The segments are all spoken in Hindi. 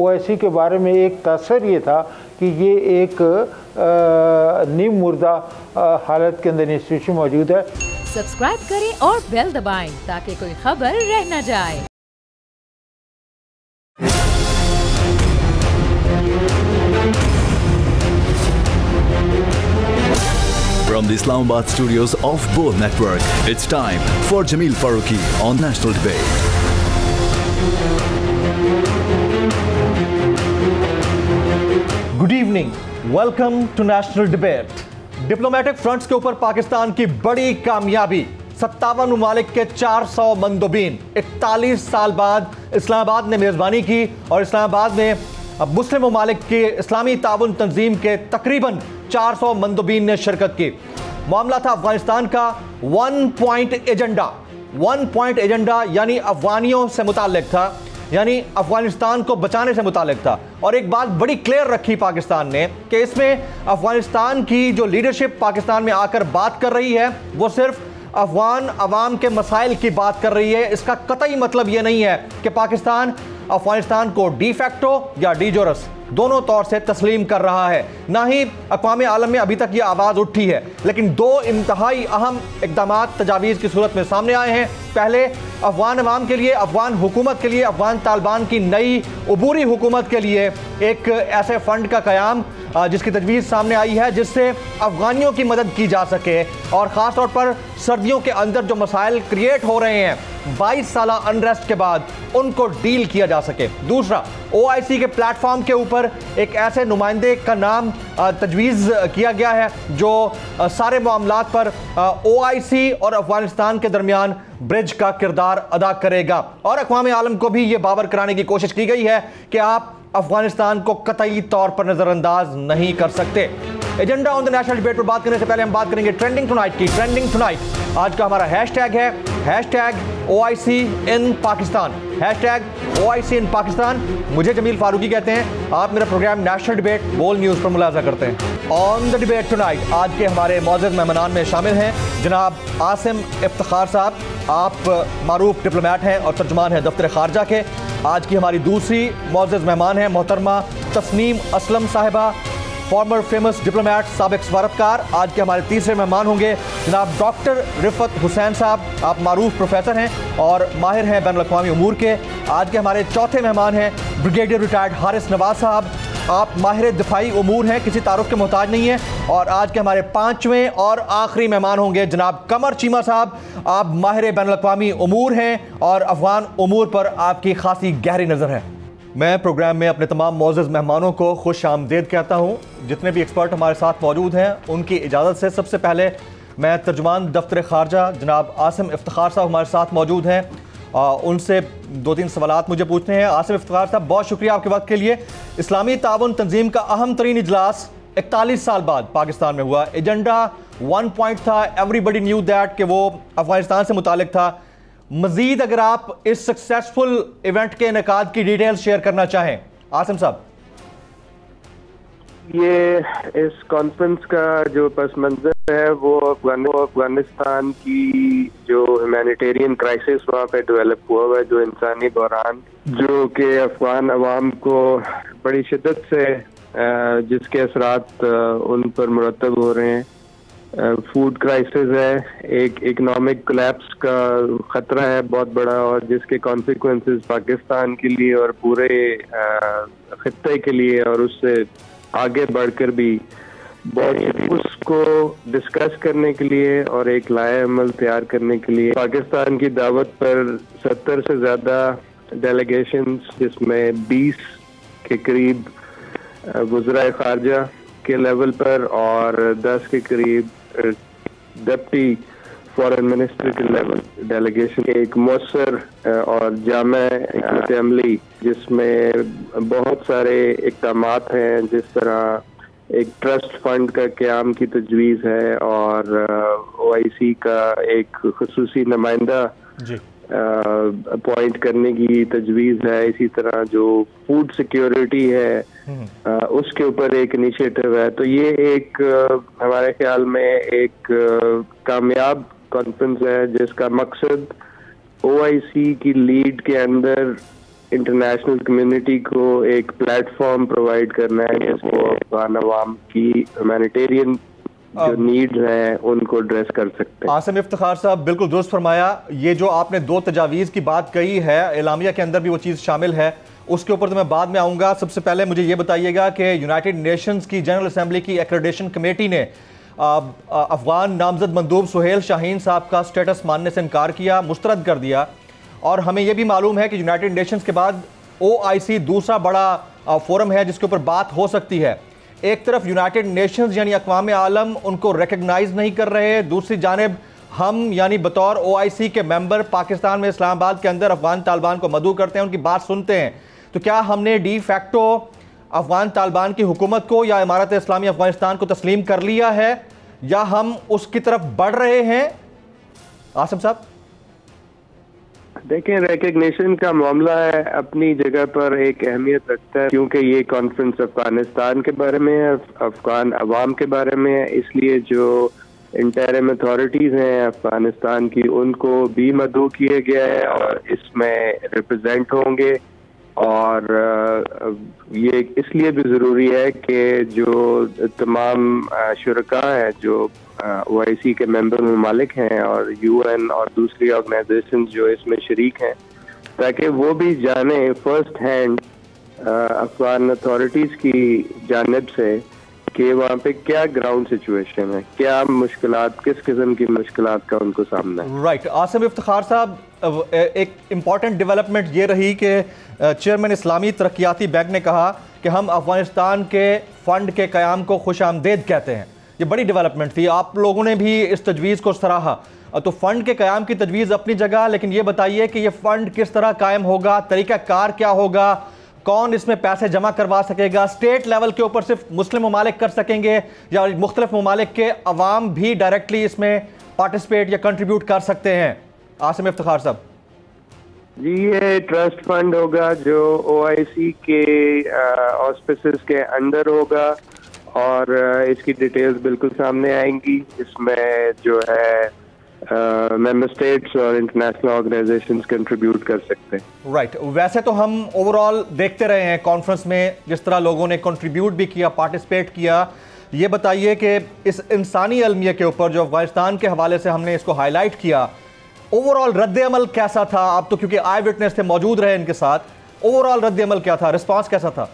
ओआईसी के बारे में एक तसर ये था कि ये एक नीम मुर्दा हालत के अंदर इंस्टीट्यूशन मौजूद है। सब्सक्राइब करें और बेल दबाएं ताकि कोई खबर रह न जाए। From the Islamabad studios of Bold Network, it's time for Jameel Farooqi on National Debate. Good evening, welcome to national debate. Diplomatic fronts के ऊपर पाकिस्तान की बड़ी कामयाबी, 57 ममालिक के 400 मंदोबीन 41 साल बाद इस्लामाबाद ने मेज़बानी की और इस्लामाबाद में अब मुस्लिम ममालिक के इस्लामी ताउन तंजीम के तकरीबन 400 मंदोबीन ने शिरकत की। मामला था अफगानिस्तान का 1 पॉइंट एजेंडा, यानी अफगानियों से मुताल्लिक था, यानी अफगानिस्तान को बचाने से मुताल्लिक था। और एक बात बड़ी क्लियर रखी पाकिस्तान ने कि इसमें अफगानिस्तान की जो लीडरशिप पाकिस्तान में आकर बात कर रही है वो सिर्फ अफगान अवाम के मसाइल की बात कर रही है। इसका कतई मतलब ये नहीं है कि पाकिस्तान अफगानिस्तान को डी फैक्टो या डी जोरस दोनों तौर से तस्लीम कर रहा है, ना ही अक़वाम आलम में अभी तक ये आवाज़ उठी है। लेकिन दो इंतहाई अहम इक़दाम तजावीज़ की सूरत में सामने आए हैं। पहले अफगान अवाम के लिए, अफगान हुकूमत के लिए, अफगान तालिबान की नई उबूरी हुकूमत के लिए एक ऐसे फ़ंड का क़याम जिसकी तजवीज़ सामने आई है जिससे अफगानियों की मदद की जा सके और ख़ास तौर पर सर्दियों के अंदर जो मसाइल क्रिएट हो रहे हैं 22 साल अनरेस्ट के बाद उनको डील किया जा सके। दूसरा, ओआईसी के प्लेटफॉर्म के ऊपर एक ऐसे नुमाइंदे का नाम तजवीज़ किया गया है जो सारे मामलात पर ओआईसी और अफगानिस्तान के दरमियान ब्रिज का किरदार अदा करेगा। और अक़वाम आलम को भी ये बावर कराने की कोशिश की गई है कि आप अफगानिस्तान को कतई तौर पर नज़रअंदाज नहीं कर सकते। Agenda on the national debate पर बात करने से पहले हम बात करेंगे ट्रेंडिंग टुनाइट की। ट्रेंडिंग टुनाइट आज का हमारा हैशटैग है #OIC इन पाकिस्तान, #OIC इन पाकिस्तान। मुझे जमील फारूकी कहते हैं। आप मेरा प्रोग्राम नेशनल डिबेट बोल न्यूज़ पर मुलाजा करते हैं। ऑन द डिबेट टुनाइट आज के हमारे मौजूद मेहमान में शामिल हैं जनाब आसिम इफ्तिखार साहब। आप मारूफ डिप्लोमेट हैं और तर्जुमान हैं दफ्तर खारजा के। आज की हमारी दूसरी मौजूद मेहमान हैं मोहतरमा तस्नीम असलम साहिबा, फॉर्मर फेमस डिप्लोमेट, साबिक सफारतकार। आज के हमारे तीसरे मेहमान होंगे जनाब डॉक्टर रिफत हुसैन साहब। आप मारूफ प्रोफेसर हैं और माहिर हैं बैनुल अक़वामी उमूर के। आज के हमारे चौथे मेहमान हैं ब्रिगेडियर रिटायर्ड हारिस नवाज साहब। आप माहिर दिफाई उमूर हैं, किसी तारुफ के मोहताज नहीं हैं। और आज के हमारे पाँचवें और आखिरी मेहमान होंगे जनाब कमर चीमा साहब। आप माहिर बैनुल अक़वामी उमूर हैं और अफ़गान उमूर पर आपकी खासी गहरी नज़र है। मैं प्रोग्राम में अपने तमाम मौजूद मेहमानों को खुश आमदीद कहता हूँ। जितने भी एक्सपर्ट हमारे साथ मौजूद हैं उनकी इजाज़त से सबसे पहले मैं तर्जुमान दफ्तर खारजा जनाब आसिम इफ्तिखार साहब हमारे साथ मौजूद हैं। उनसे 2-3 सवालात मुझे पूछने हैं। आसिम इफ्तिखार साहब, बहुत शुक्रिया आपके वक्त के लिए। इस्लामी ताउन तंजीम का अहम तरीन इजलास 41 साल बाद पाकिस्तान में हुआ। एजेंडा 1 पॉइंट था, एवरीबडी न्यू दैट कि वो अफगानिस्तान से मुतालिक था। मजीद अगर आप इस सक्सेसफुल इवेंट के इनेकाद की डिटेल्स शेयर करना चाहें आसिम साहब। ये इस कॉन्फ्रेंस का जो पस मंजर है वो अफगानिस्तान की जो ह्यूमैनिटेरियन क्राइसिस वहाँ पे डेवलप हुआ है, जो इंसानी बहरान जो कि अफगान अवाम को बड़ी शिद्दत से जिसके असरात उन पर मुरतब हो रहे हैं। फूड क्राइसिस है, एक इकोनॉमिक कोलैप्स का ख़तरा है बहुत बड़ा और जिसके कॉन्सिक्वेंसेस पाकिस्तान के लिए और पूरे खित्ते के लिए और उससे आगे बढ़कर भी बहुत उसको डिस्कस करने के लिए और एक लाए अमल तैयार करने के लिए पाकिस्तान की दावत पर 70 से ज़्यादा डेलीगेशंस जिसमें 20 के करीब वज़रा ख़ारजा के लेवल पर और 10 के करीब डिप्टी फॉरेन मिनिस्टर के लेवल डेलीगेशन एक मौसर और जामा असेंबली जिसमें बहुत सारे इक़दामात हैं, जिस तरह एक ट्रस्ट फंड का क़याम की तजवीज़ है और ओआईसी का एक खुसूसी नुमाइंदा अपॉइंट करने की तजवीज़ है। इसी तरह जो फूड सिक्योरिटी है उसके ऊपर एक इनिशिएटिव है। तो ये एक हमारे ख्याल में एक कामयाब कॉन्फ्रेंस है जिसका मकसद ओआईसी की लीड के अंदर इंटरनेशनल कम्युनिटी को एक प्लेटफॉर्म प्रोवाइड करना है जिसको अफगान अवाम की ह्यूमैनिटेरियन जो नीड्स हैं उनको एड्रेस कर सकते हैं। आसिम इफ्तिखार साहब, बिल्कुल दुरुस्त फरमाया। ये जो आपने 2 तजावीज़ की बात कही है, एलामिया के अंदर भी वो चीज़ शामिल है, उसके ऊपर तो मैं बाद में आऊँगा। सबसे पहले मुझे ये बताइएगा कि यूनाइटेड नेशंस की जनरल असम्बली की एक्रेडिटेशन कमेटी ने अफगान नामजद मंदूब सुहेल शाहीन साहब का स्टेटस मानने से इनकार किया, मुस्तरद कर दिया। और हमें यह भी मालूम है कि यूनाइटेड नेशंस के बाद OIC दूसरा बड़ा फोरम है जिसके ऊपर बात हो सकती है। एक तरफ यूनाइटेड नेशंस यानी अक़वाम आलम उनको रिकग्नाइज नहीं कर रहे, दूसरी जानिब हम यानी बतौर OIC के मेंबर पाकिस्तान में इस्लामाबाद के अंदर अफगान तालिबान को मदऊ करते हैं, उनकी बात सुनते हैं। तो क्या हमने डी फैक्टो अफगान तालिबान की हुकूमत को या इमारत इस्लामी अफगानिस्तान को तस्लीम कर लिया है या हम उसकी तरफ बढ़ रहे हैं? आसिम साहब देखें, रिकग्निशन का मामला है अपनी जगह पर एक अहमियत रखता है क्योंकि ये कॉन्फ्रेंस अफगानिस्तान के बारे में है, अफगान अवाम के बारे में है। इसलिए जो इंटरिम अथॉरिटीज हैं अफगानिस्तान की उनको भी मदऊ किया गया है और इसमें रिप्रेजेंट होंगे। और ये इसलिए भी ज़रूरी है कि जो तमाम शुरका हैं जो OIC के मेंबर ममालिक हैं और UN और दूसरी ऑर्गेनाइजेशन जो इसमें शरीक हैं, ताकि वो भी जाने फर्स्ट हैंड अफगान अथॉरिटीज़ की जानिब से कि वहाँ पे क्या ग्राउंड सिचुएशन है, क्या मुश्किलात, किस किस्म की मुश्किलात का उनको सामना है। राइट। आसिम इफ्तिखार साहब, एक इम्पॉर्टेंट डेवलपमेंट ये रही कि चेयरमैन इस्लामी तरक्याती बैंक ने कहा कि हम अफगानिस्तान के फ़ंड के क़याम को खुशामदीद कहते हैं। ये बड़ी डेवलपमेंट थी, आप लोगों ने भी इस तजवीज़ को सराहा। तो फ़ंड के क़याम की तजवीज़ अपनी जगह, लेकिन ये बताइए कि ये फ़ंड किस तरह कायम होगा, तरीक़ाकार क्या होगा, कौन इसमें पैसे जमा करवा सकेगा, स्टेट लेवल के ऊपर सिर्फ मुस्लिम ममालिक कर सकेंगे या मुख्तलिफ ममालिक के अवाम भी डायरेक्टली इसमें पार्टिसिपेट या कंट्रीब्यूट कर सकते हैं? आसिम इफ्तिखार साहब जी, ये ट्रस्ट फंड होगा जो OIC के ऑस्पिसेस के अंडर होगा और इसकी डिटेल्स बिल्कुल सामने आएंगी। इसमें जो है मेंबर स्टेट्स और इंटरनेशनल ऑर्गेनाइजेशंस कंट्रीब्यूट कर सकते हैं। राइट। वैसे तो हम ओवरऑल देखते रहे हैं कॉन्फ्रेंस में जिस तरह लोगों ने कंट्रीब्यूट भी किया, पार्टिसिपेट किया। ये बताइए कि इस इंसानी अलमिया के ऊपर जो अफगानिस्तान के हवाले से हमने इसको हाईलाइट किया, ओवरऑल रद्द-ए-अमल कैसा था? आप तो क्योंकि आई विटनेस थे, मौजूद रहे इनके साथ, ओवरऑल रद्द-ए-अमल क्या था, रिस्पांस कैसा था?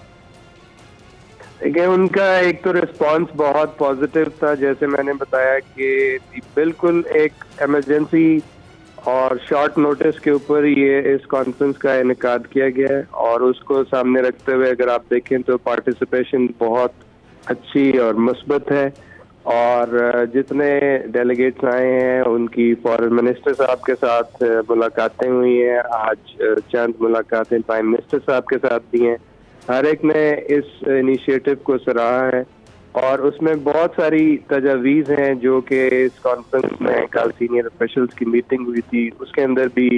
देखिए, उनका एक तो रिस्पांस बहुत पॉजिटिव था। जैसे मैंने बताया कि बिल्कुल एक इमरजेंसी और शॉर्ट नोटिस के ऊपर ये इस कॉन्फ्रेंस का इनेकाद किया गया है और उसको सामने रखते हुए अगर आप देखें तो पार्टिसिपेशन बहुत अच्छी और मुस्बत है। और जितने डेलीगेट्स आए हैं उनकी फॉरेन मिनिस्टर साहब के साथ मुलाकातें हुई हैं, आज चंद मुलाकातें प्राइम मिनिस्टर साहब के साथ भी हैं। हर एक ने इस इनिशिएटिव को सराहा है और उसमें बहुत सारी तजावीज़ हैं जो कि इस कॉन्फ्रेंस में कल सीनियर ऑफिशियल्स की मीटिंग हुई थी, उसके अंदर भी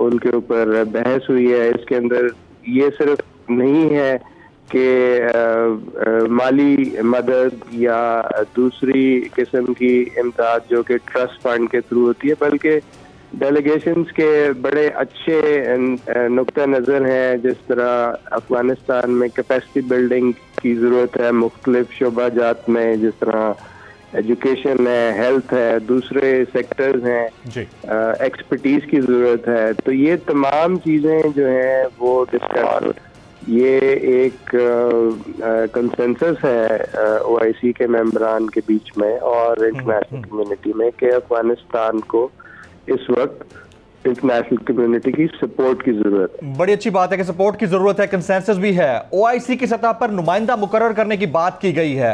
उनके ऊपर बहस हुई है। इसके अंदर ये सिर्फ नहीं है कि माली मदद या दूसरी किस्म की इमदाद जो कि ट्रस्ट फंड के थ्रू होती है, बल्कि डेलीगेशंस के बड़े अच्छे नुक्ता नज़र हैं। जिस तरह अफगानिस्तान में कैपेसिटी बिल्डिंग की ज़रूरत है मुख्तलिफ शोबाजात में, जिस तरह एजुकेशन है, हेल्थ है, दूसरे सेक्टर्स हैं, एक्सपर्टीज़ की ज़रूरत है। तो ये तमाम चीज़ें जो हैं वो डिस्कस, ये एक कंसेंसस है OIC के मेंबरान के बीच में और इंटरनेशनल कम्युनिटी में कि अफगानिस्तान को इस वक्त इंटरनेशनल कम्युनिटी की सपोर्ट की जरूरत है। बड़ी अच्छी बात है कि सपोर्ट की जरूरत है, कंसेंसस भी है। OIC की सतह पर नुमाइंदा मुकर्रर करने की बात की गई है।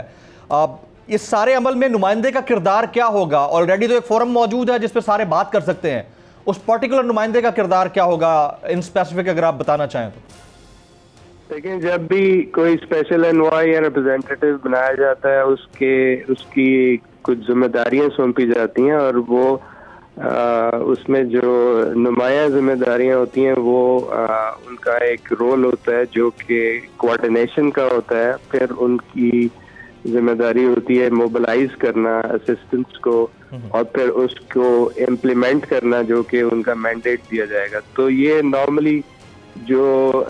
इस सारे अमल में नुमाइंदे का किरदार क्या होगा? ऑलरेडी तो एक फोरम मौजूद है जिस पे सारे बात कर सकते हैं, उस पर्टिकुलर नुमाइंदे का किरदार क्या होगा इन स्पेसिफिक, अगर आप बताना चाहें तो? लेकिन जब भी कोई स्पेशल एनवॉय या रिप्रेजेंटेटिव बनाया जाता है उसकी कुछ जिम्मेदारियां सौंपी जाती हैं और वो उसमें जो नुमाया जिम्मेदारियां होती हैं वो उनका एक रोल होता है जो कि कोऑर्डिनेशन का होता है। फिर उनकी जिम्मेदारी होती है मोबिलाइज करना असिस्टेंस को और फिर उसको इम्प्लीमेंट करना जो कि उनका मैंडेट दिया जाएगा। तो ये नॉर्मली जो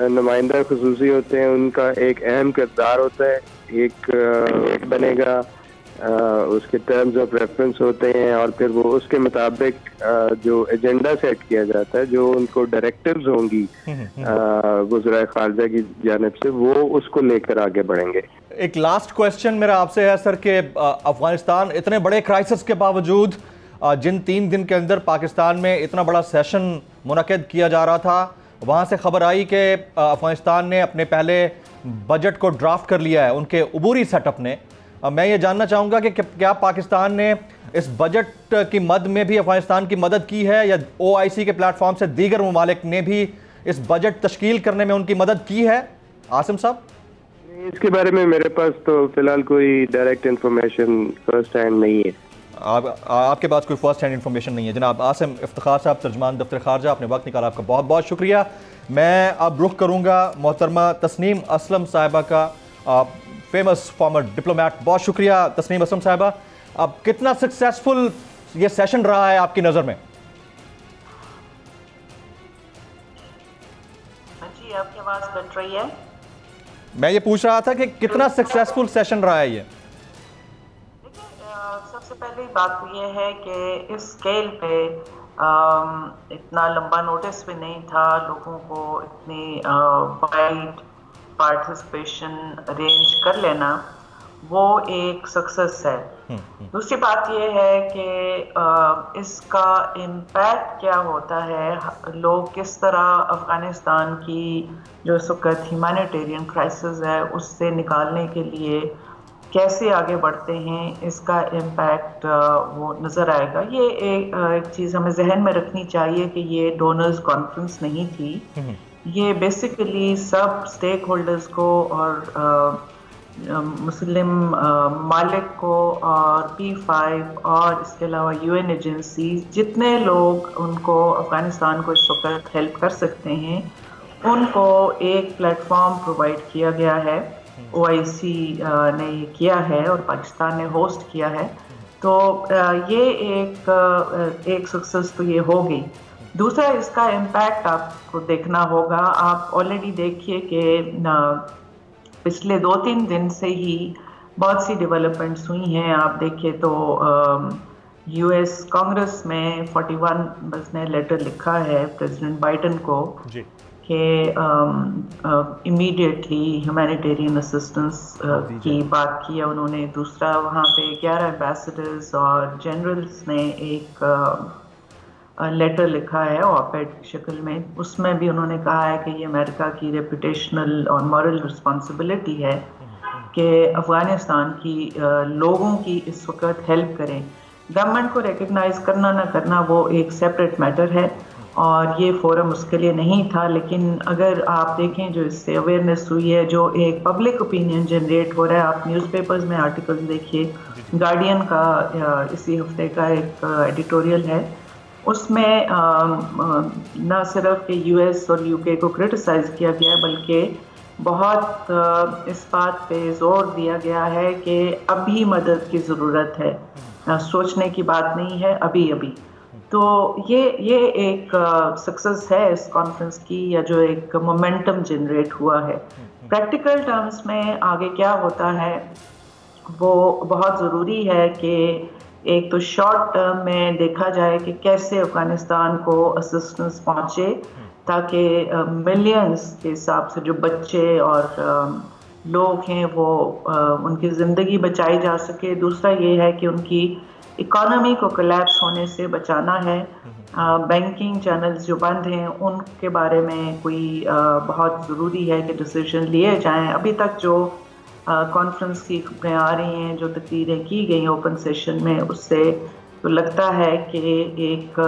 नुमाइंदा खुसूसी होते हैं उनका एक अहम किरदार होता है, एक बनेगा, उसके टर्म्स ऑफ रेफरेंस होते हैं और फिर वो उसके मुताबिक जो एजेंडा सेट किया जाता है, जो उनको डायरेक्टिव्स होंगी वज़राए ख़ारिजा की जानिब से, वो उसको लेकर आगे बढ़ेंगे। एक लास्ट क्वेश्चन मेरा आपसे है सर कि अफगानिस्तान इतने बड़े क्राइसिस के बावजूद जिन 3 दिन के अंदर पाकिस्तान में इतना बड़ा सेशन मुनक़िद किया जा रहा था, वहाँ से खबर आई कि अफगानिस्तान ने अपने पहले बजट को ड्राफ्ट कर लिया है उनके उबूरी सेटअप ने। मैं ये जानना चाहूँगा कि क्या पाकिस्तान ने इस बजट की मद में भी अफगानिस्तान की मदद की है, या OIC के प्लेटफॉर्म से दीगर ममालिक ने भी इस बजट तश्कील करने में उनकी मदद की है? आसिम साहब, इसके बारे में मेरे पास तो फिलहाल कोई डायरेक्ट इंफॉर्मेशन फर्स्ट हैंड नहीं है। आपके पास कोई फर्स्ट हैंड इंफॉर्मेशन नहीं है। जनाब आसिम इफ्तिखार साहब, तर्जमान दफ्तर खारजा, आपने वक्त निकाला, आपका बहुत बहुत शुक्रिया। मैं अब रुख करूँगा मोहतरमा तस्नीम असलम साहिबा का, फेमस फॉर्मर डिप्लोमेट। बहुत शुक्रिया तस्नीम असलम साहिबा। अब कितना सक्सेसफुल ये सेशन रहा है आपकी नज़र में? जी, आपकी आवाज़ कट रही है। मैं ये पूछ रहा था कि कितना सक्सेसफुल सेशन रहा है ये। सबसे पहली बात तो ये है कि इस स्केल पे इतना लंबा नोटिस भी नहीं था, लोगों को इतनी वाइड पार्टिसिपेशन अरेंज कर लेना, वो एक सक्सेस है। दूसरी बात ये है कि इसका इम्पैक्ट क्या होता है, लोग किस तरह अफ़गानिस्तान की जो इस वक्त ह्यूमैनिटेरियन क्राइसिस है उससे निकालने के लिए कैसे आगे बढ़ते हैं, इसका इम्पैक्ट वो नज़र आएगा। ये एक चीज़ हमें जहन में रखनी चाहिए कि ये डोनर्स कॉन्फ्रेंस नहीं थी, ये बेसिकली सब स्टेक होल्डर्स को और मुस्लिम मालिक को और P5 और इसके अलावा UN एजेंसी, जितने लोग उनको अफ़गानिस्तान को इस वक्त हेल्प कर सकते हैं, उनको एक प्लेटफॉर्म प्रोवाइड किया गया है। OIC ने ये किया है और पाकिस्तान ने होस्ट किया है, तो ये एक सक्सेस तो ये हो गई। दूसरा, इसका इम्पैक्ट आपको देखना होगा। आप ऑलरेडी देखिए कि पिछले 2-3 दिन से ही बहुत सी डेवलपमेंट्स हुई हैं। आप देखिए तो US कांग्रेस में 41 members ने लेटर लिखा है प्रेसिडेंट बाइडन को कि इमीडिएटली ह्यूमैनिटेरियन असिस्टेंस की बात की है उन्होंने। दूसरा, वहाँ पे 11 एम्बेसडर्स और जनरल्स ने एक लेटर लिखा है ऑपेड शक्ल में, उसमें भी उन्होंने कहा है कि ये अमेरिका की रेपुटेशनल और मॉरल रिस्पॉन्सिबिलिटी है कि अफ़गानिस्तान की लोगों की इस वक्त हेल्प करें। गवर्नमेंट को रिकग्नाइज़ करना ना करना वो एक सेपरेट मैटर है और ये फोरम उसके लिए नहीं था, लेकिन अगर आप देखें जो इससे अवेयरनेस हुई है, जो एक पब्लिक ओपिनियन जनरेट हो रहा है, आप न्यूज़पेपर्स में आर्टिकल्स देखिए, गार्डियन का इसी हफ्ते का एक एडिटोरियल है, उसमें न सिर्फ कि US और UK को क्रिटिसाइज़ किया गया है, बल्कि बहुत इस बात पे जोर दिया गया है कि अभी मदद की ज़रूरत है, सोचने की बात नहीं है, अभी अभी। तो ये एक सक्सेस है इस कॉन्फ्रेंस की, या जो एक मोमेंटम जनरेट हुआ है। प्रैक्टिकल टर्म्स में आगे क्या होता है वो बहुत ज़रूरी है कि एक तो शॉर्ट टर्म में देखा जाए कि कैसे अफ़गानिस्तान को असिस्टेंस पहुँचे, ताकि मिलियंस के हिसाब से जो बच्चे और लोग हैं वो उनकी ज़िंदगी बचाई जा सके। दूसरा ये है कि उनकी इकोनॉमी को कोलैप्स होने से बचाना है। बैंकिंग चैनल्स जो बंद हैं उनके बारे में कोई बहुत ज़रूरी है कि डिसीजन लिए जाएं। अभी तक जो कॉन्फ्रेंस की खबरें आ रही हैं, जो तकरीरें की गई ओपन सेशन में, उससे तो लगता है कि एक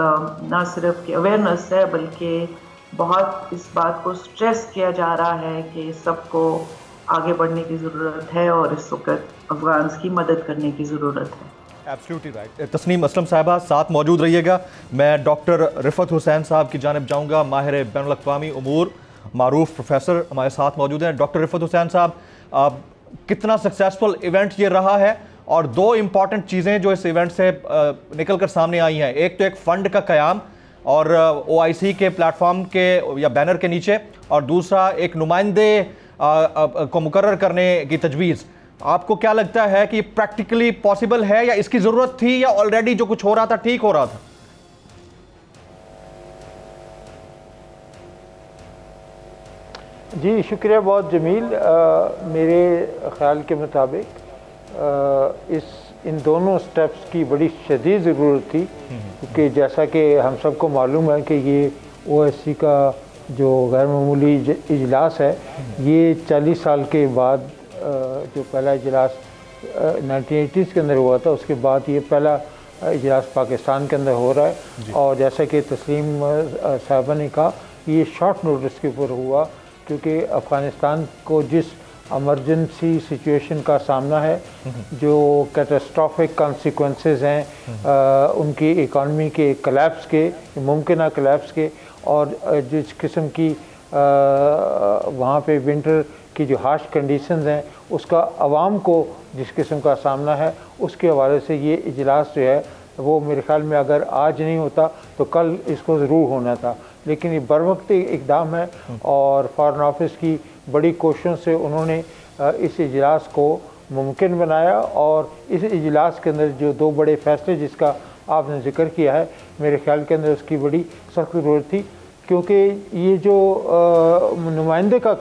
ना सिर्फ कि अवेयरनेस है, बल्कि बहुत इस बात को स्ट्रेस किया जा रहा है कि सबको आगे बढ़ने की ज़रूरत है और इस वक्त अफगान की मदद करने की ज़रूरत है। Absolutely right. तस्नीम असलम साहिबा साथ मौजूद रहिएगा। मैं डॉक्टर रिफत हुसैन साहब की जानिब जाऊँगा, माहिर बैनुल-अक़वामी उमूर, मारूफ प्रोफेसर हमारे साथ मौजूद हैं। डॉक्टर रिफत हुसैन साहब, कितना सक्सेसफुल इवेंट ये रहा है, और 2 इम्पॉर्टेंट चीज़ें जो इस इवेंट से निकल कर सामने आई हैं। एक तो एक फ़ंड का क़याम, और OIC के प्लेटफॉर्म के या बैनर के नीचे, और दूसरा एक नुमाइंदे को मुकर्रर करने की तजवीज़, आपको क्या लगता है कि प्रैक्टिकली पॉसिबल है या इसकी ज़रूरत थी, या ऑलरेडी जो कुछ हो रहा था ठीक हो रहा था? जी शुक्रिया बहुत जमील। मेरे ख्याल के मुताबिक इन दोनों स्टेप्स की बड़ी शदीद ज़रूरत थी, क्योंकि जैसा कि हम सबको मालूम है कि ये OIC का जो गैर मामूली इजलास है, ये 40 साल के बाद जो पहला इजलास 1980s के अंदर हुआ था, उसके बाद ये पहला इजलास पाकिस्तान के अंदर हो रहा है। और जैसा कि तस्लीम साहबा ने कहा, ये शॉर्ट नोटिस के ऊपर हुआ, क्योंकि अफ़गानिस्तान को जिस एमरजेंसी सिचुएशन का सामना है, जो कैटास्ट्रॉफिक कॉन्सिक्वेंसेस हैं उनकी इकॉनमी के कोलैप्स के, मुमकिन कोलैप्स के, और जिस किस्म की वहाँ पे विंटर की जो हार्श कंडीशंस हैं, उसका आवाम को जिस किस्म का सामना है, उसके हवाले से ये इजलास जो है वो मेरे ख्याल में अगर आज नहीं होता तो कल इसको ज़रूर होना था। लेकिन ये बरवक्त इक़दाम है, और फॉरेन ऑफिस की बड़ी कोशिशों से उन्होंने इस इजलास को मुमकिन बनाया। और इस इजलास के अंदर जो 2 बड़े फ़ैसले जिसका आपने ज़िक्र किया है, मेरे ख्याल के अंदर उसकी बड़ी सख्त ज़रूरत थी, क्योंकि ये जो नुमाइंदे का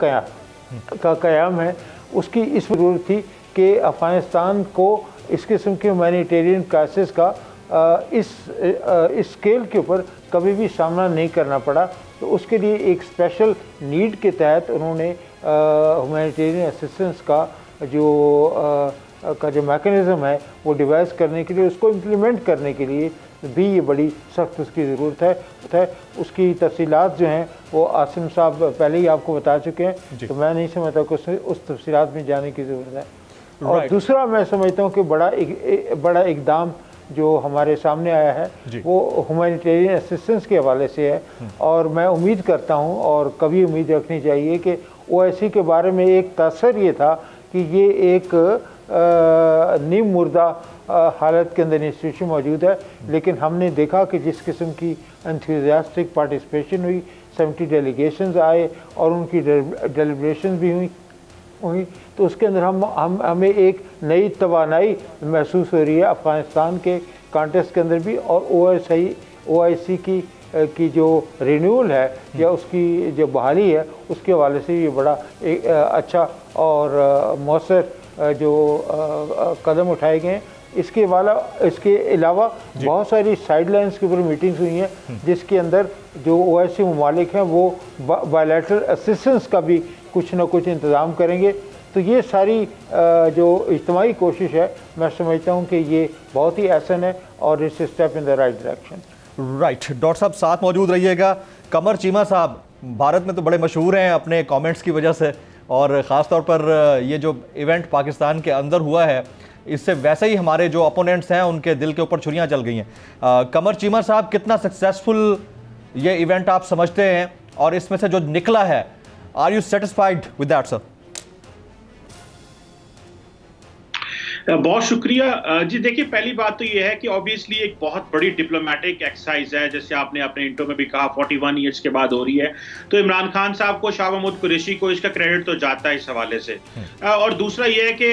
क़याम है, उसकी इस ज़रूरत थी कि अफ़गानिस्तान को इस किस्म के ह्यूमैनिटेरियन क्राइसिस का इस स्केल के ऊपर कभी भी सामना नहीं करना पड़ा। तो उसके लिए एक स्पेशल नीड के तहत उन्होंने ह्यूमैनिटेरियन असिस्टेंस का जो मैकेनिज़्म है वो डिवाइस करने के लिए, उसको इम्प्लीमेंट करने के लिए भी ये बड़ी सख्त उसकी ज़रूरत है। उसकी तफसीलात जो हैं वो आसिम साहब पहले ही आपको बता चुके हैं, तो मैं नहीं समझता कि उस तफसीलात में जाने की ज़रूरत है। और दूसरा मैं समझता हूँ कि बड़ा इक़दाम जो हमारे सामने आया है वो ह्यूमैनिटेरियन असिस्टेंस के हवाले से है। और मैं उम्मीद करता हूँ, और कभी उम्मीद रखनी चाहिए, कि OIC के बारे में एक तसर ये था कि ये एक नीम मुर्दा हालत के अंदर इंस्टीट्यूशन मौजूद है। लेकिन हमने देखा कि जिस किस्म की एंथुसियास्टिक पार्टिसिपेशन हुई, 70 डेलीगेशंस आए और उनकी डेलिब्रेशन भी हुई, तो उसके अंदर हमें एक नई तवानाई महसूस हो रही है अफ़गानिस्तान के कॉन्टेक्स्ट के अंदर भी। और OIC की जो रिन्यूअल है या उसकी जो बहाली है, उसके हवाले से ये बड़ा अच्छा और मौसर जो कदम उठाए गए हैं। इसके अलावा बहुत सारी साइडलाइंस के ऊपर मीटिंग्स हुई हैं, जिसके अंदर जो OIC ममालिक हैं वो बायलैटरल असिस्टेंस का भी कुछ ना कुछ इंतज़ाम करेंगे। तो ये सारी जो इज्तिमाई कोशिश है, मैं समझता हूँ कि ये बहुत ही अहसन है और it's step in the right direction. Right, doctor साहब साथ मौजूद रहिएगा। कमर चीमा साहब भारत में तो बड़े मशहूर हैं अपने कमेंट्स की वजह से, और ख़ास तौर पर ये जो इवेंट पाकिस्तान के अंदर हुआ है, इससे वैसे ही हमारे जो अपोनेंट्स हैं उनके दिल के ऊपर छुरियां चल गई हैं। कमर चीमा साहब, कितना सक्सेसफुल ये इवेंट आप समझते हैं, और इसमें से जो निकला है, are you satisfied with that sir? बहुत शुक्रिया जी। देखिए, पहली बात तो ये है कि ऑब्वियसली एक बहुत बड़ी डिप्लोमेटिक एक्सरसाइज है, जैसे आपने अपने इंट्रो में भी कहा 41 ईयर्स के बाद हो रही है। तो इमरान खान साहब को, शाह महमूद कुरैशी को इसका क्रेडिट तो जाता है इस हवाले से। और दूसरा ये है कि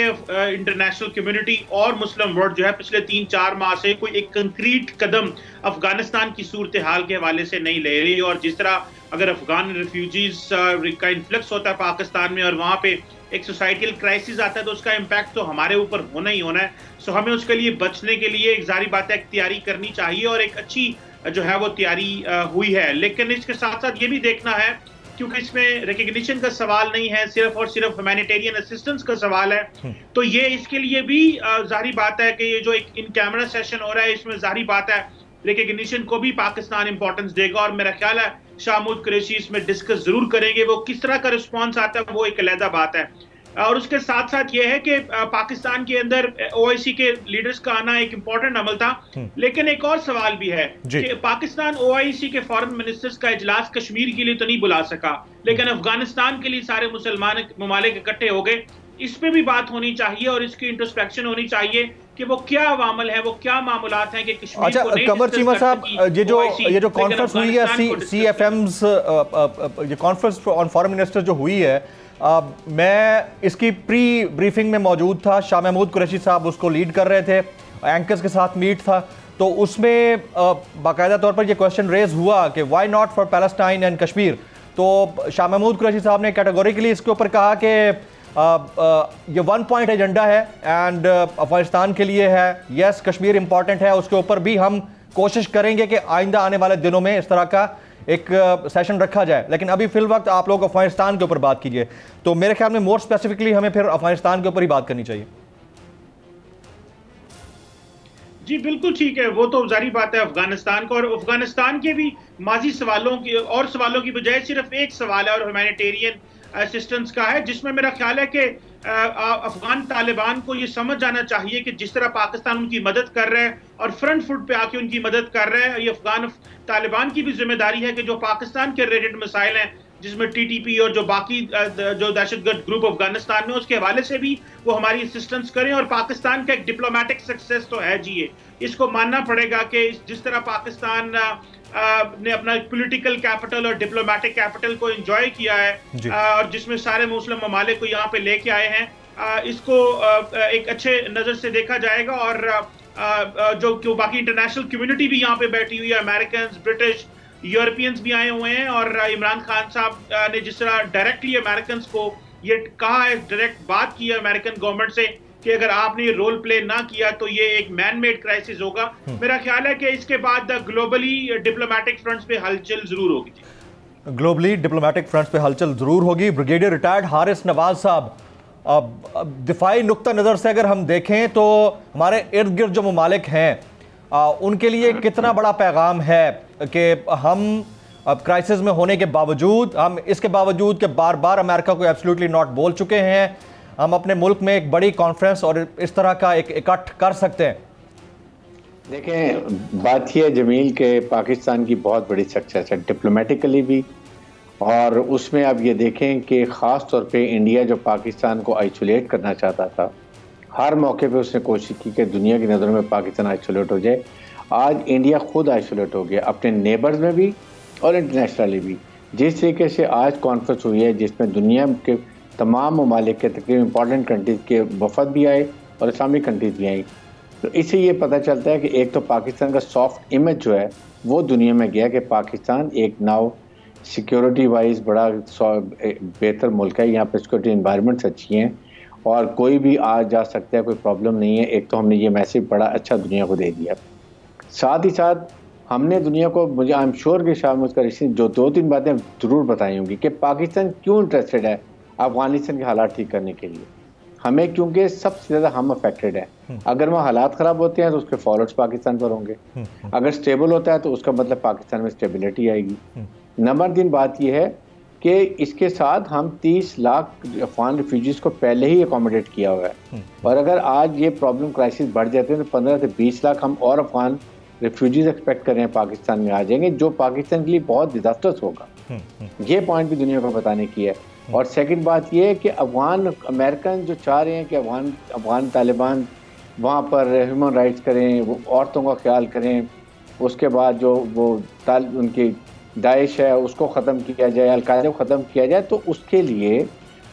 इंटरनेशनल कम्युनिटी और मुस्लिम वर्ल्ड जो है पिछले 3-4 माह से कोई एक कंक्रीट कदम अफगानिस्तान की सूरत हाल के हवाले से नहीं ले रही। और जिस तरह अगर अफगान रिफ्यूजीज का इन्फ्लक्स होता है पाकिस्तान में और वहाँ पे एक सोसाइटल क्राइसिस आता है, तो उसका इम्पैक्ट तो हमारे ऊपर होना ही होना है। सो हमें उसके लिए बचने के लिए एक जारी बात है तैयारी करनी चाहिए, और एक अच्छी जो है वो तैयारी हुई है। लेकिन इसके साथ साथ ये भी देखना है, क्योंकि इसमें रिकग्निशन का सवाल नहीं है, सिर्फ और सिर्फ ह्यूमैनिटेरियन असिस्टेंस का सवाल है। तो ये इसके लिए भी जारी बात है कि ये जो एक इन कैमरा सेशन हो रहा है, इसमें जारी बात है रिकग्निशन को भी पाकिस्तान इंपॉर्टेंस देगा। और मेरा ख्याल है शाह महमूद कुरैशी इसमें डिस्कस जरूर करेंगे। वो किस तरह का रिस्पॉन्स आता है वो एक अलग बात है। और उसके साथ साथ ये है कि पाकिस्तान के अंदर OIC के लीडर्स का आना एक इम्पॉर्टेंट अमल था। लेकिन एक और सवाल भी है कि पाकिस्तान OIC के फॉरेन मिनिस्टर्स का इजलास कश्मीर के लिए तो नहीं बुला सका, लेकिन अफगानिस्तान के लिए सारे मुसलमान ममालिक इकट्ठे हो गए। इस पे भी बात होनी चाहिए और इसकी इंट्रोस्पेक्शन होनी चाहिए कि वो क्या अवामल है, वो क्या मामलात हैं कि कश्मीर अच्छा, कमर चीमा साहब, ये जो कॉन्फ्रेंस हुई है CFM's, ये कॉन्फ्रेंस ऑन फॉरेन मिनिस्टर जो हुई है, मैं इसकी प्री ब्रीफिंग में मौजूद था। शाह महमूद कुरैशी साहब उसको लीड कर रहे थे, एंकर्स के साथ मीट था, तो उसमें बाकायदा तौर पर यह क्वेश्चन रेज हुआ कि why not for Palestine and Kashmir. तो शाह महमूद कुरैशी साहब ने कैटेगोरिकली इसके ऊपर कहा कि ये 1 पॉइंट एजेंडा है एंड अफगानिस्तान के लिए है, यस कश्मीर इंपॉर्टेंट है, उसके ऊपर भी हम कोशिश करेंगे कि आइंदा आने वाले दिनों में इस तरह का एक सेशन रखा जाए, लेकिन अभी फिल वक्त आप लोग अफगानिस्तान के ऊपर बात कीजिए। तो मेरे ख्याल में मोर स्पेसिफिकली हमें फिर अफगानिस्तान के ऊपर ही बात करनी चाहिए। जी बिल्कुल ठीक है, वो तो जारी बात है अफगानिस्तान को, और अफगानिस्तान के भी माजी सवालों की और सवालों की बजाय सिर्फ एक सवाल है और ह्यूमैनिटेरियन असिस्टेंस का है, जिसमें मेरा ख्याल है कि अफगान तालिबान को ये समझ जाना चाहिए कि जिस तरह पाकिस्तान उनकी मदद कर रहा है और फ्रंट फुट पे आके उनकी मदद कर रहा है, ये अफगान तालिबान की भी जिम्मेदारी है कि जो पाकिस्तान के रिलेटेड मसाइल हैं, जिसमें TTP और जो बाकी जो दहशतगर्द ग्रुप अफगानिस्तान में, उसके हवाले से भी वो हमारी असिस्टेंस करें। और पाकिस्तान का एक डिप्लोमेटिक सक्सेस तो है जी, ये इसको मानना पड़ेगा कि जिस तरह पाकिस्तान ने अपना पॉलिटिकल कैपिटल और डिप्लोमेटिक कैपिटल को एंजॉय किया है और जिसमें सारे मुस्लिम ममालिक को यहाँ पे लेके आए हैं, इसको एक अच्छे नज़र से देखा जाएगा। और जो बाकी इंटरनेशनल कम्युनिटी भी यहाँ पे बैठी हुई है, अमेरिकन, ब्रिटिश, यूरोपियंस भी आए हुए हैं, और इमरान खान साहब ने जिस तरह डायरेक्टली अमेरिकन को ये कहा है, डायरेक्ट बात की है अमेरिकन गवर्नमेंट से कि अगर आपने ये रोल प्ले ना किया तो ये एक मैन मेड क्राइसिस होगा। मेरा ख्याल है कि इसके बाद ग्लोबली डिप्लोमेटिक फ्रंट्स पे हलचल जरूर होगी। ग्लोबली डिप्लोमेटिक फ्रंट्स पे हलचल जरूर होगी। ब्रिगेडियर रिटायर्ड हारिस नवाज साहब, दिफाई नुक्ता नज़र से अगर हम देखें तो हमारे इर्द गिर्द जो ममालिक हैं उनके लिए कितना बड़ा पैगाम है कि हम अब क्राइसिस में होने के बावजूद, हम इसके बावजूद कि बार बार अमेरिका को एब्सोल्युटली नॉट बोल चुके हैं, हम अपने मुल्क में एक बड़ी कॉन्फ्रेंस और इस तरह का एक इकट्ठ कर सकते हैं। देखें, बात यह है जमील के पाकिस्तान की बहुत बड़ी सक्सेस है डिप्लोमेटिकली भी, और उसमें आप ये देखें कि ख़ास तौर पे इंडिया जो पाकिस्तान को आइसोलेट करना चाहता था, हर मौके पे उसने कोशिश की कि दुनिया की नज़रों में पाकिस्तान आइसोलेट हो जाए। आज इंडिया खुद आइसोलेट हो गया, अपने नेबर्स में भी और इंटरनेशनली भी। जिस तरीके से आज कॉन्फ्रेंस हुई है जिसमें दुनिया के तमाम ममालिक के तकरीबन इंपॉर्टेंट कंट्रीज़ के वफद भी आए और इस्लामिक कंट्रीज़ भी आई, तो इससे ये पता चलता है कि एक तो पाकिस्तान का सॉफ्ट इमेज जो है वो दुनिया में गया कि पाकिस्तान एक नाउ सिक्योरिटी वाइज बड़ा बेहतर मुल्क है, यहाँ पर सिक्योरिटी इन्वायरमेंट्स अच्छी हैं और कोई भी आ जा सकता है, कोई प्रॉब्लम नहीं है। एक तो हमने ये मैसेज बड़ा अच्छा दुनिया को दे दिया। साथ ही साथ हमने दुनिया को, मुझे आई एम श्योर कि शाह मुझका रिश्ते जो 2-3 बातें ज़रूर बताई होंगी कि पाकिस्तान क्यों इंटरेस्टेड है अफगानिस्तान के हालात ठीक करने के लिए। हमें क्योंकि सबसे ज़्यादा हम अफेक्टेड हैं। अगर वहाँ हालात ख़राब होते हैं तो उसके फॉलोअर्स पाकिस्तान पर होंगे, अगर स्टेबल होता है तो उसका मतलब पाकिस्तान में स्टेबिलिटी आएगी। नंबर 3 बात यह है कि इसके साथ हम 30 लाख अफगान रिफ्यूजीज़ को पहले ही अकोमोडेट किया हुआ है, और अगर आज ये प्रॉब्लम क्राइसिस बढ़ जाते हैं तो 15 से 20 लाख हम और अफगान रिफ्यूजीज़ एक्सपेक्ट कर रहे हैं पाकिस्तान में आ जाएंगे, जो पाकिस्तान के लिए बहुत डिजास्टर्स होगा। ये पॉइंट भी दुनिया को बताने की है। और सेकंड बात ये है कि अफगान अमेरिकन जो चाह रहे हैं कि अफगान तालिबान वहाँ पर ह्यूमन राइट्स करें, वो औरतों का ख्याल करें, उसके बाद जो वो उनकी दाइश है उसको ख़त्म किया जाए, अल-कायदा को ख़त्म किया जाए, तो उसके लिए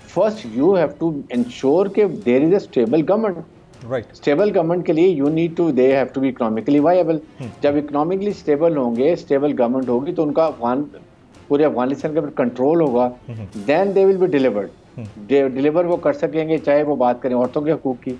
first you have to ensure कि there is a stable government. Stable government के लिए you need to, they have to be economically viable. जब इकोनॉमिकली स्टेबल होंगे, स्टेबल गवर्नमेंट होगी, तो उनका पूरे अफगानिस्तान के ऊपर कंट्रोल होगा, then they will be deliver वो कर सकेंगे, चाहे वो बात करें औरतों के हकूक की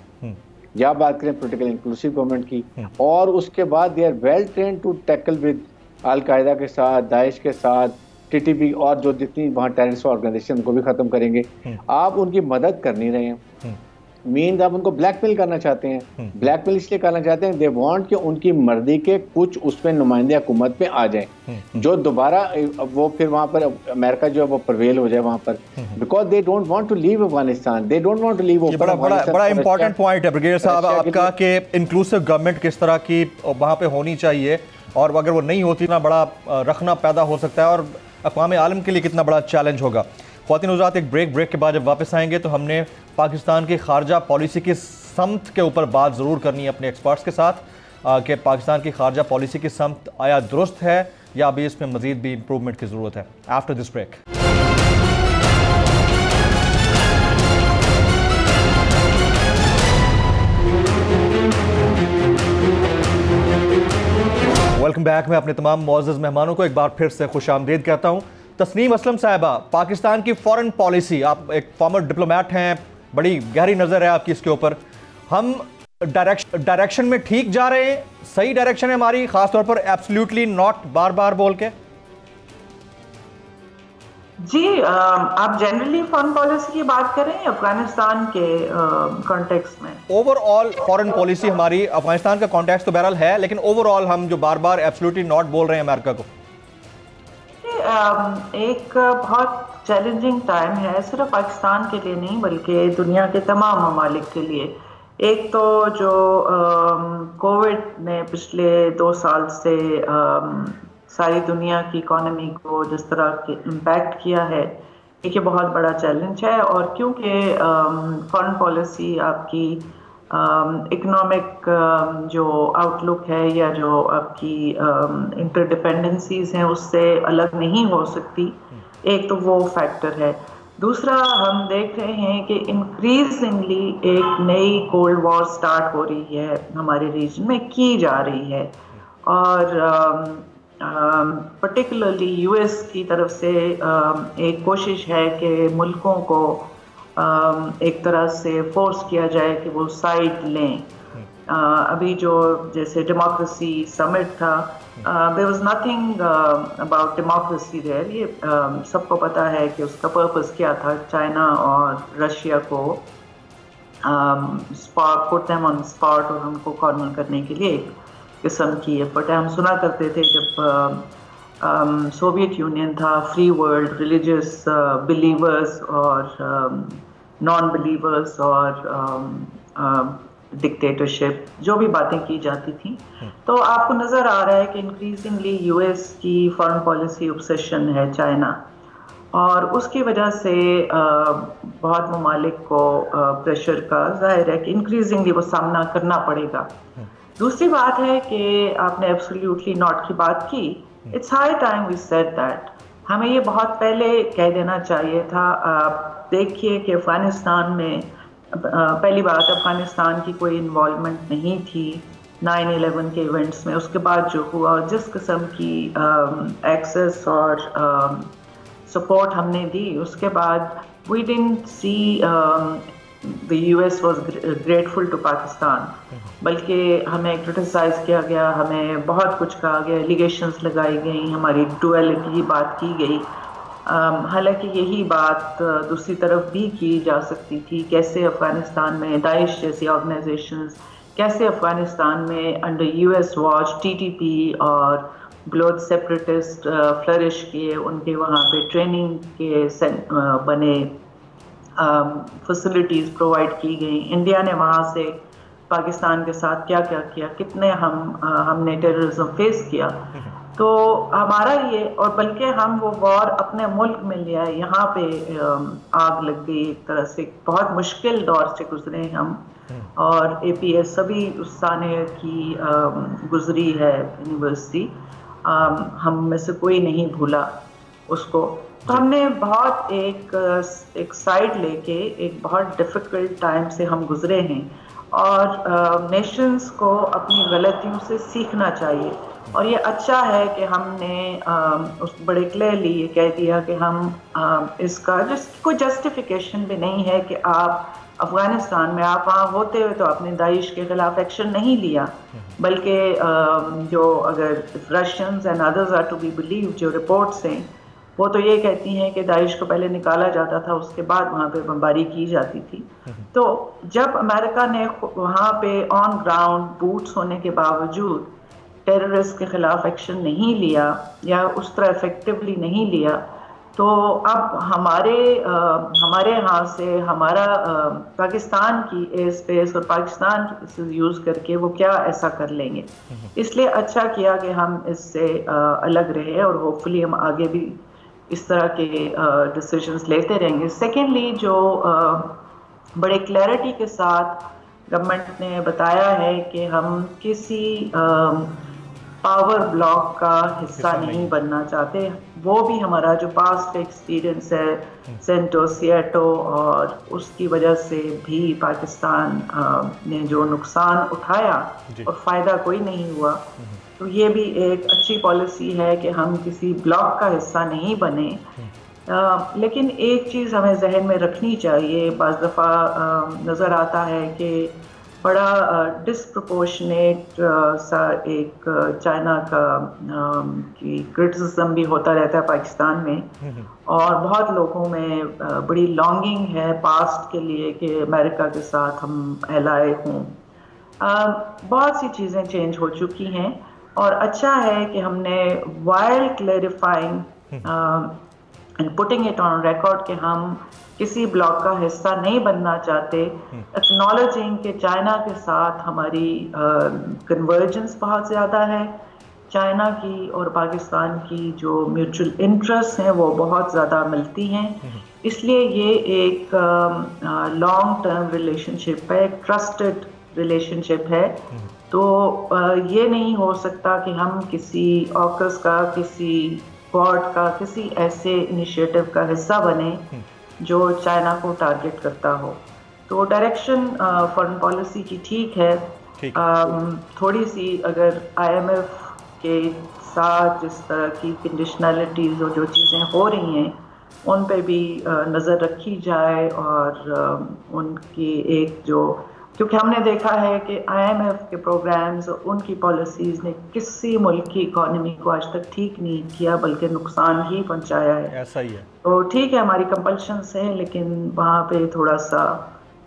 या बात करें पोलिटिकल इंक्लूसिव गवर्नमेंट की, और उसके बाद they are well train to tackle with Al Qaeda के साथ, दाइश के साथ, TTP और जो जितनी वहाँ टेररिस्ट ऑर्गेनाइजेशन को भी ख़त्म करेंगे। आप उनकी मदद कर नहीं रहे हैं, मीन्स आप उनको ब्लैकमेल करना चाहते हैं। ब्लैकमेल इसलिए करना चाहते हैं, दे वांट कि उनकी मर्जी के कुछ उसमें नुमाइंदे हुकूमत में आ जाएं, जो दोबारा वो फिर वहाँ पर अमेरिका जो है वो प्रवेल हो जाए वहाँ पर, because they don't want to leave Afghanistan, they don't want to leave. बड़ा इंपॉर्टेंट पॉइंट है ब्रिगेडियर साहब आपका कि इंक्लूसिव गवर्नमेंट किस तरह की वहाँ पे होनी चाहिए, और अगर वो नहीं होती ना बड़ा रखना पैदा हो सकता है और अक़वाम आलम के लिए कितना बड़ा चैलेंज होगा। ख्वातीन हज़रात, एक ब्रेक के बाद जब वापस आएंगे तो हमने पाकिस्तान की खारजा पॉलिसी की समत के ऊपर बात ज़रूर करनी है अपने एक्सपर्ट्स के साथ कि पाकिस्तान की खारजा पॉलिसी की समत आया दुरुस्त है या अभी इसमें मज़ीद भी इम्प्रूवमेंट की ज़रूरत है। After this break. Welcome back. मैं अपने तमाम मुअज़्ज़ज़ मेहमानों को एक बार फिर से खुशामदीद कहता हूँ। तस्नीम असलम साहिबा, पाकिस्तान की फॉरेन पॉलिसी, आप एक फॉर्मर डिप्लोमेट हैं, बड़ी गहरी नज़र है आपकी इसके ऊपर। हम डायरेक्शन में ठीक जा रहे हैं, सही डायरेक्शन है हमारी, खासतौर पर एब्सोल्युटली नॉट बार बार बोल के? जी, आप जनरली फॉरेन पॉलिसी की बात करें अफगानिस्तान के कॉन्टेक्स्ट में? ओवरऑल फॉरेन पॉलिसी हमारी, अफगानिस्तान का कॉन्टेक्स्ट तो बहरहाल है, लेकिन ओवरऑल हम जो बार बार एब्सोल्युटली नॉट बोल रहे हैं अमेरिका को। एक बहुत चैलेंजिंग टाइम है, सिर्फ पाकिस्तान के लिए नहीं बल्कि दुनिया के तमाम ममालिक के लिए। एक तो जो कोविड ने पिछले 2 साल से सारी दुनिया की इकोनॉमी को जिस तरह के इम्पैक्ट किया है, एक ये बहुत बड़ा चैलेंज है। और क्योंकि फॉरेन पॉलिसी आपकी इकोनॉमिक जो आउटलुक है या जो आपकी इंटरडिपेंडेंसीज हैं उससे अलग नहीं हो सकती, एक तो वो फैक्टर है। दूसरा, हम देख रहे हैं कि इंक्रीजिंगली एक नई कोल्ड वॉर स्टार्ट हो रही है हमारे रीजन में, की जा रही है। और पर्टिकुलरली यूएस की तरफ से एक कोशिश है कि मुल्कों को एक तरह से फोर्स किया जाए कि वो साइड लें। अभी जो जैसे डेमोक्रेसी समिट था, there was nothing about democracy there. ये सबको पता है कि उसका पर्पस क्या था, चाइना और रशिया को पुट देम ऑन स्पॉट और उनको कॉर्नर करने के लिए एक किस्म की एफर्ट है। हम सुना करते थे जब सोवियत यूनियन था, फ्री वर्ल्ड, रिलीजियस बिलीवर्स और नॉन बिलीवर्स और डिक्टेटरशिप, जो भी बातें की जाती थी। तो आपको नज़र आ रहा है कि इंक्रीजिंगली यूएस की फॉरेन पॉलिसी ऑब्सेशन है चाइना, और उसकी वजह से बहुत ममालिक को प्रेशर का जाहिर है कि इंक्रीजिंगली वो सामना करना पड़ेगा। दूसरी बात है कि आपने एब्सोल्युटली नॉट की बात की। It's high time we said that. हमें ये बहुत पहले कह देना चाहिए था। आप देखिए कि अफगानिस्तान में पहली बात, अफगानिस्तान की कोई इन्वॉल्वमेंट नहीं थी 9/11 के इवेंट्स में। उसके बाद जो हुआ और जिस किस्म की एक्सेस और सपोर्ट हमने दी, उसके बाद we didn't see the US was grateful to Pakistan, बल्कि हमें क्रिटिसाइज किया गया, हमें बहुत कुछ कहा गया, एलिगेशंस लगाई गई, हमारी डुअलिटी की बात की गई। हालांकि यही बात दूसरी तरफ भी की जा सकती थी। कैसे अफगानिस्तान में दाइश जैसी ऑर्गेनाइजेशंस, कैसे अफगानिस्तान में अंडर यूएस वॉच टीटीपी और ब्लोच सेपरेटिस्ट फ्लरिश किए, उनके वहाँ पे ट्रेनिंग के बने, फैसिलिटीज़ प्रोवाइड की गई। इंडिया ने वहाँ से पाकिस्तान के साथ क्या क्या किया, कितने हमने टेररिज्म फेस किया। तो हमारा ये, और बल्कि हम वो वॉर अपने मुल्क में लिया है, यहाँ पे आग लग गई एक तरह से। बहुत मुश्किल दौर से गुजरे हम, और एपीएस सभी उस साने की गुजरी है यूनिवर्सिटी, हम में से कोई नहीं भूला उसको। तो हमने बहुत एक साइड लेके एक बहुत डिफ़िकल्ट टाइम से हम गुजरे हैं, और नेशंस को अपनी गलतियों से सीखना चाहिए। और ये अच्छा है कि हमने उस बड़े क्लियरली ये कह दिया कि हम इसका कोई जस्टिफिकेशन भी नहीं है कि आप अफगानिस्तान में, आप वहाँ होते हुए तो आपने दाइश के खिलाफ एक्शन नहीं लिया, बल्कि जो अगर Russians and others are to be believe, जो रिपोर्ट्स हैं वो तो ये कहती हैं कि दाइश को पहले निकाला जाता था, उसके बाद वहाँ पे बमबारी की जाती थी। तो जब अमेरिका ने वहाँ पे ऑन ग्राउंड बूट्स होने के बावजूद टेररिस्ट के खिलाफ एक्शन नहीं लिया या उस तरह इफेक्टिवली नहीं लिया, तो अब हमारे यहाँ से हमारा पाकिस्तान की एयर स्पेस और पाकिस्तान की यूज़ करके वो क्या ऐसा कर लेंगे। इसलिए अच्छा किया कि हम इससे अलग रहे, और होपफुली हम आगे भी इस तरह के डिसीजंस लेते रहेंगे। सेकेंडली, जो बड़े क्लैरिटी के साथ गवर्नमेंट ने बताया है कि हम किसी पावर ब्लॉक का हिस्सा नहीं बनना चाहते। वो भी हमारा जो पास्ट एक्सपीरियंस है सेंटोसिएटो और उसकी वजह से भी पाकिस्तान ने जो नुकसान उठाया और फ़ायदा कोई नहीं हुआ, तो ये भी एक अच्छी पॉलिसी है कि हम किसी ब्लॉक का हिस्सा नहीं बने। लेकिन एक चीज़ हमें जहन में रखनी चाहिए, बाज़ दफ़ा नज़र आता है कि बड़ा डिस्प्रपोर्शनेट सा एक चाइना का की क्रिटिसिज्म भी होता रहता है पाकिस्तान में, और बहुत लोगों में बड़ी लॉन्गिंग है पास्ट के लिए कि अमेरिका के साथ हम एलाए हों। बहुत सी चीज़ें चेंज हो चुकी हैं और अच्छा है कि हमने while clarifying and putting it on record कि हम किसी ब्लॉक का हिस्सा नहीं बनना चाहते, एक्नॉलेजिंग कि चाइना के साथ हमारी कन्वर्जेंस बहुत ज़्यादा है, चाइना की और पाकिस्तान की जो म्यूचुअल इंटरेस्ट हैं वो बहुत ज़्यादा मिलती हैं, इसलिए ये एक लॉन्ग टर्म रिलेशनशिप है, एक ट्रस्टेड रिलेशनशिप है। तो ये नहीं हो सकता कि हम किसी ऑकस का, किसी क्वाड का, किसी ऐसे इनिशिएटिव का हिस्सा बने जो चाइना को टारगेट करता हो। तो डायरेक्शन फॉरेन पॉलिसी की ठीक है, थोड़ी सी अगर IMF के साथ जिस तरह की कंडीशनलिटीज़ और जो चीज़ें हो रही हैं उन पे भी नज़र रखी जाए, और उनकी एक जो, क्योंकि हमने देखा है कि IMF के प्रोग्राम्स, उनकी पॉलिसीज़ ने किसी मुल्क की इकॉनमी को आज तक ठीक नहीं किया बल्कि नुकसान ही पहुंचाया है। ऐसा ही है। तो ठीक है, हमारी कंपल्शंस हैं, लेकिन वहाँ पे थोड़ा सा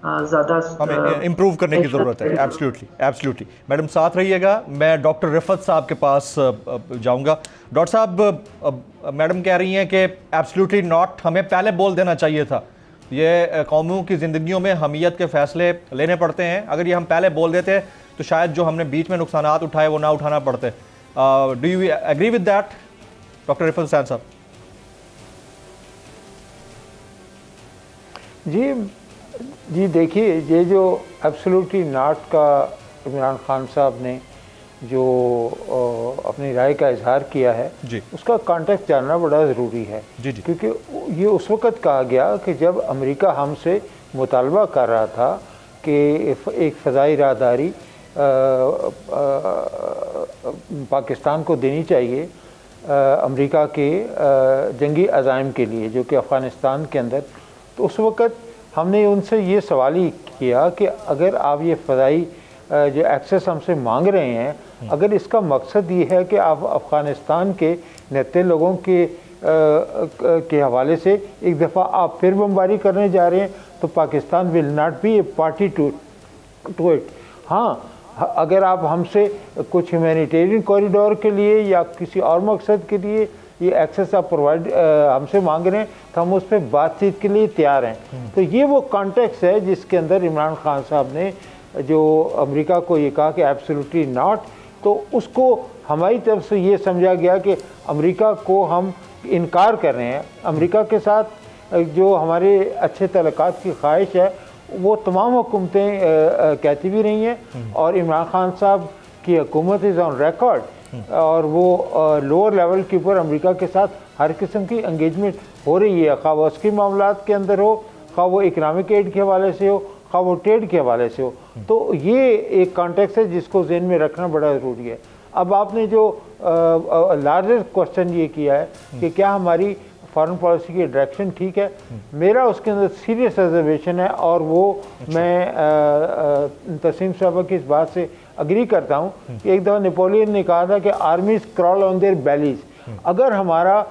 ज़्यादा हमें इम्प्रूव करने की ज़रूरत है। Absolutely, absolutely. मैडम साथ रहिएगा, मैं डॉक्टर रिफत साहब के पास जाऊँगा। डॉक्टर साहब, मैडम कह रही हैं कि एब्सोल्युटली नॉट, हमें पहले बोल देना चाहिए था। ये कौमों की ज़िंदगियों में हमीयत के फ़ैसले लेने पड़ते हैं, अगर ये हम पहले बोल देते तो शायद जो हमने बीच में नुकसानात उठाए वो ना उठाना पड़ते। Do you agree with that doctor Rifat Hussain साहब? जी देखिए, ये जो एब्सोल्युटली नॉट का इमरान खान साहब ने जो अपनी राय का इजहार किया है जी, उसका कॉन्टेक्स्ट जानना बड़ा ज़रूरी है जी, क्योंकि ये उस वक़्त कहा गया कि जब अमेरिका हमसे मुतालबा कर रहा था कि एक फ़ज़ाई राहदारी पाकिस्तान को देनी चाहिए अमेरिका के जंगी अज़ाइम के लिए जो कि अफ़गानिस्तान के अंदर, तो उस वक़्त हमने उनसे ये सवाल ही किया कि अगर आप ये फ़ज़ाई जो एक्सेस हमसे मांग रहे हैं, अगर इसका मकसद ये है कि आप अफ़गानिस्तान के निहत्थे लोगों के हवाले से एक दफ़ा आप फिर बमबारी करने जा रहे हैं, तो Pakistan will not be a party to it. हाँ, अगर आप हमसे कुछ ह्यूमैनिटेरियन कॉरिडोर के लिए या किसी और मकसद के लिए ये एक्सेस आप प्रोवाइड हमसे मांग रहे हैं, तो हम उस पर बातचीत के लिए तैयार हैं। तो ये वो कॉन्टेक्स्ट है जिसके अंदर इमरान खान साहब ने जो अमेरिका को ये कहा कि एब्सोल्युटली नॉट, तो उसको हमारी तरफ से ये समझा गया कि अमेरिका को हम इनकार कर रहे हैं। अमेरिका के साथ जो हमारे अच्छे तल्लुकात की ख्वाहिश है वो तमाम हुकूमतें कहती भी रही हैं, और इमरान खान साहब की हुकूमत इज़ ऑन रिकॉर्ड, और वो लोअर लेवल के ऊपर अमेरिका के साथ हर किस्म की एंगेजमेंट हो रही है, खा वो उसकी मामलात के अंदर हो, खा वो इकनॉमिक एड के हवाले से हो, खा वो ट्रेड के हवाले से हो। तो ये एक कॉन्टेक्स्ट है जिसको ज़हन में रखना बड़ा ज़रूरी है। अब आपने जो लार्जर क्वेश्चन ये किया है कि क्या हमारी फॉरेन पॉलिसी की डायरेक्शन ठीक है, मेरा उसके अंदर सीरियस रिजर्वेशन है, और वो मैं तस्लीम साहबा की इस बात से अग्री करता हूँ कि एक दफ़ा नेपोलियन ने कहा था कि आर्मीज क्रॉल ऑन देयर बेलीज। अगर हमारा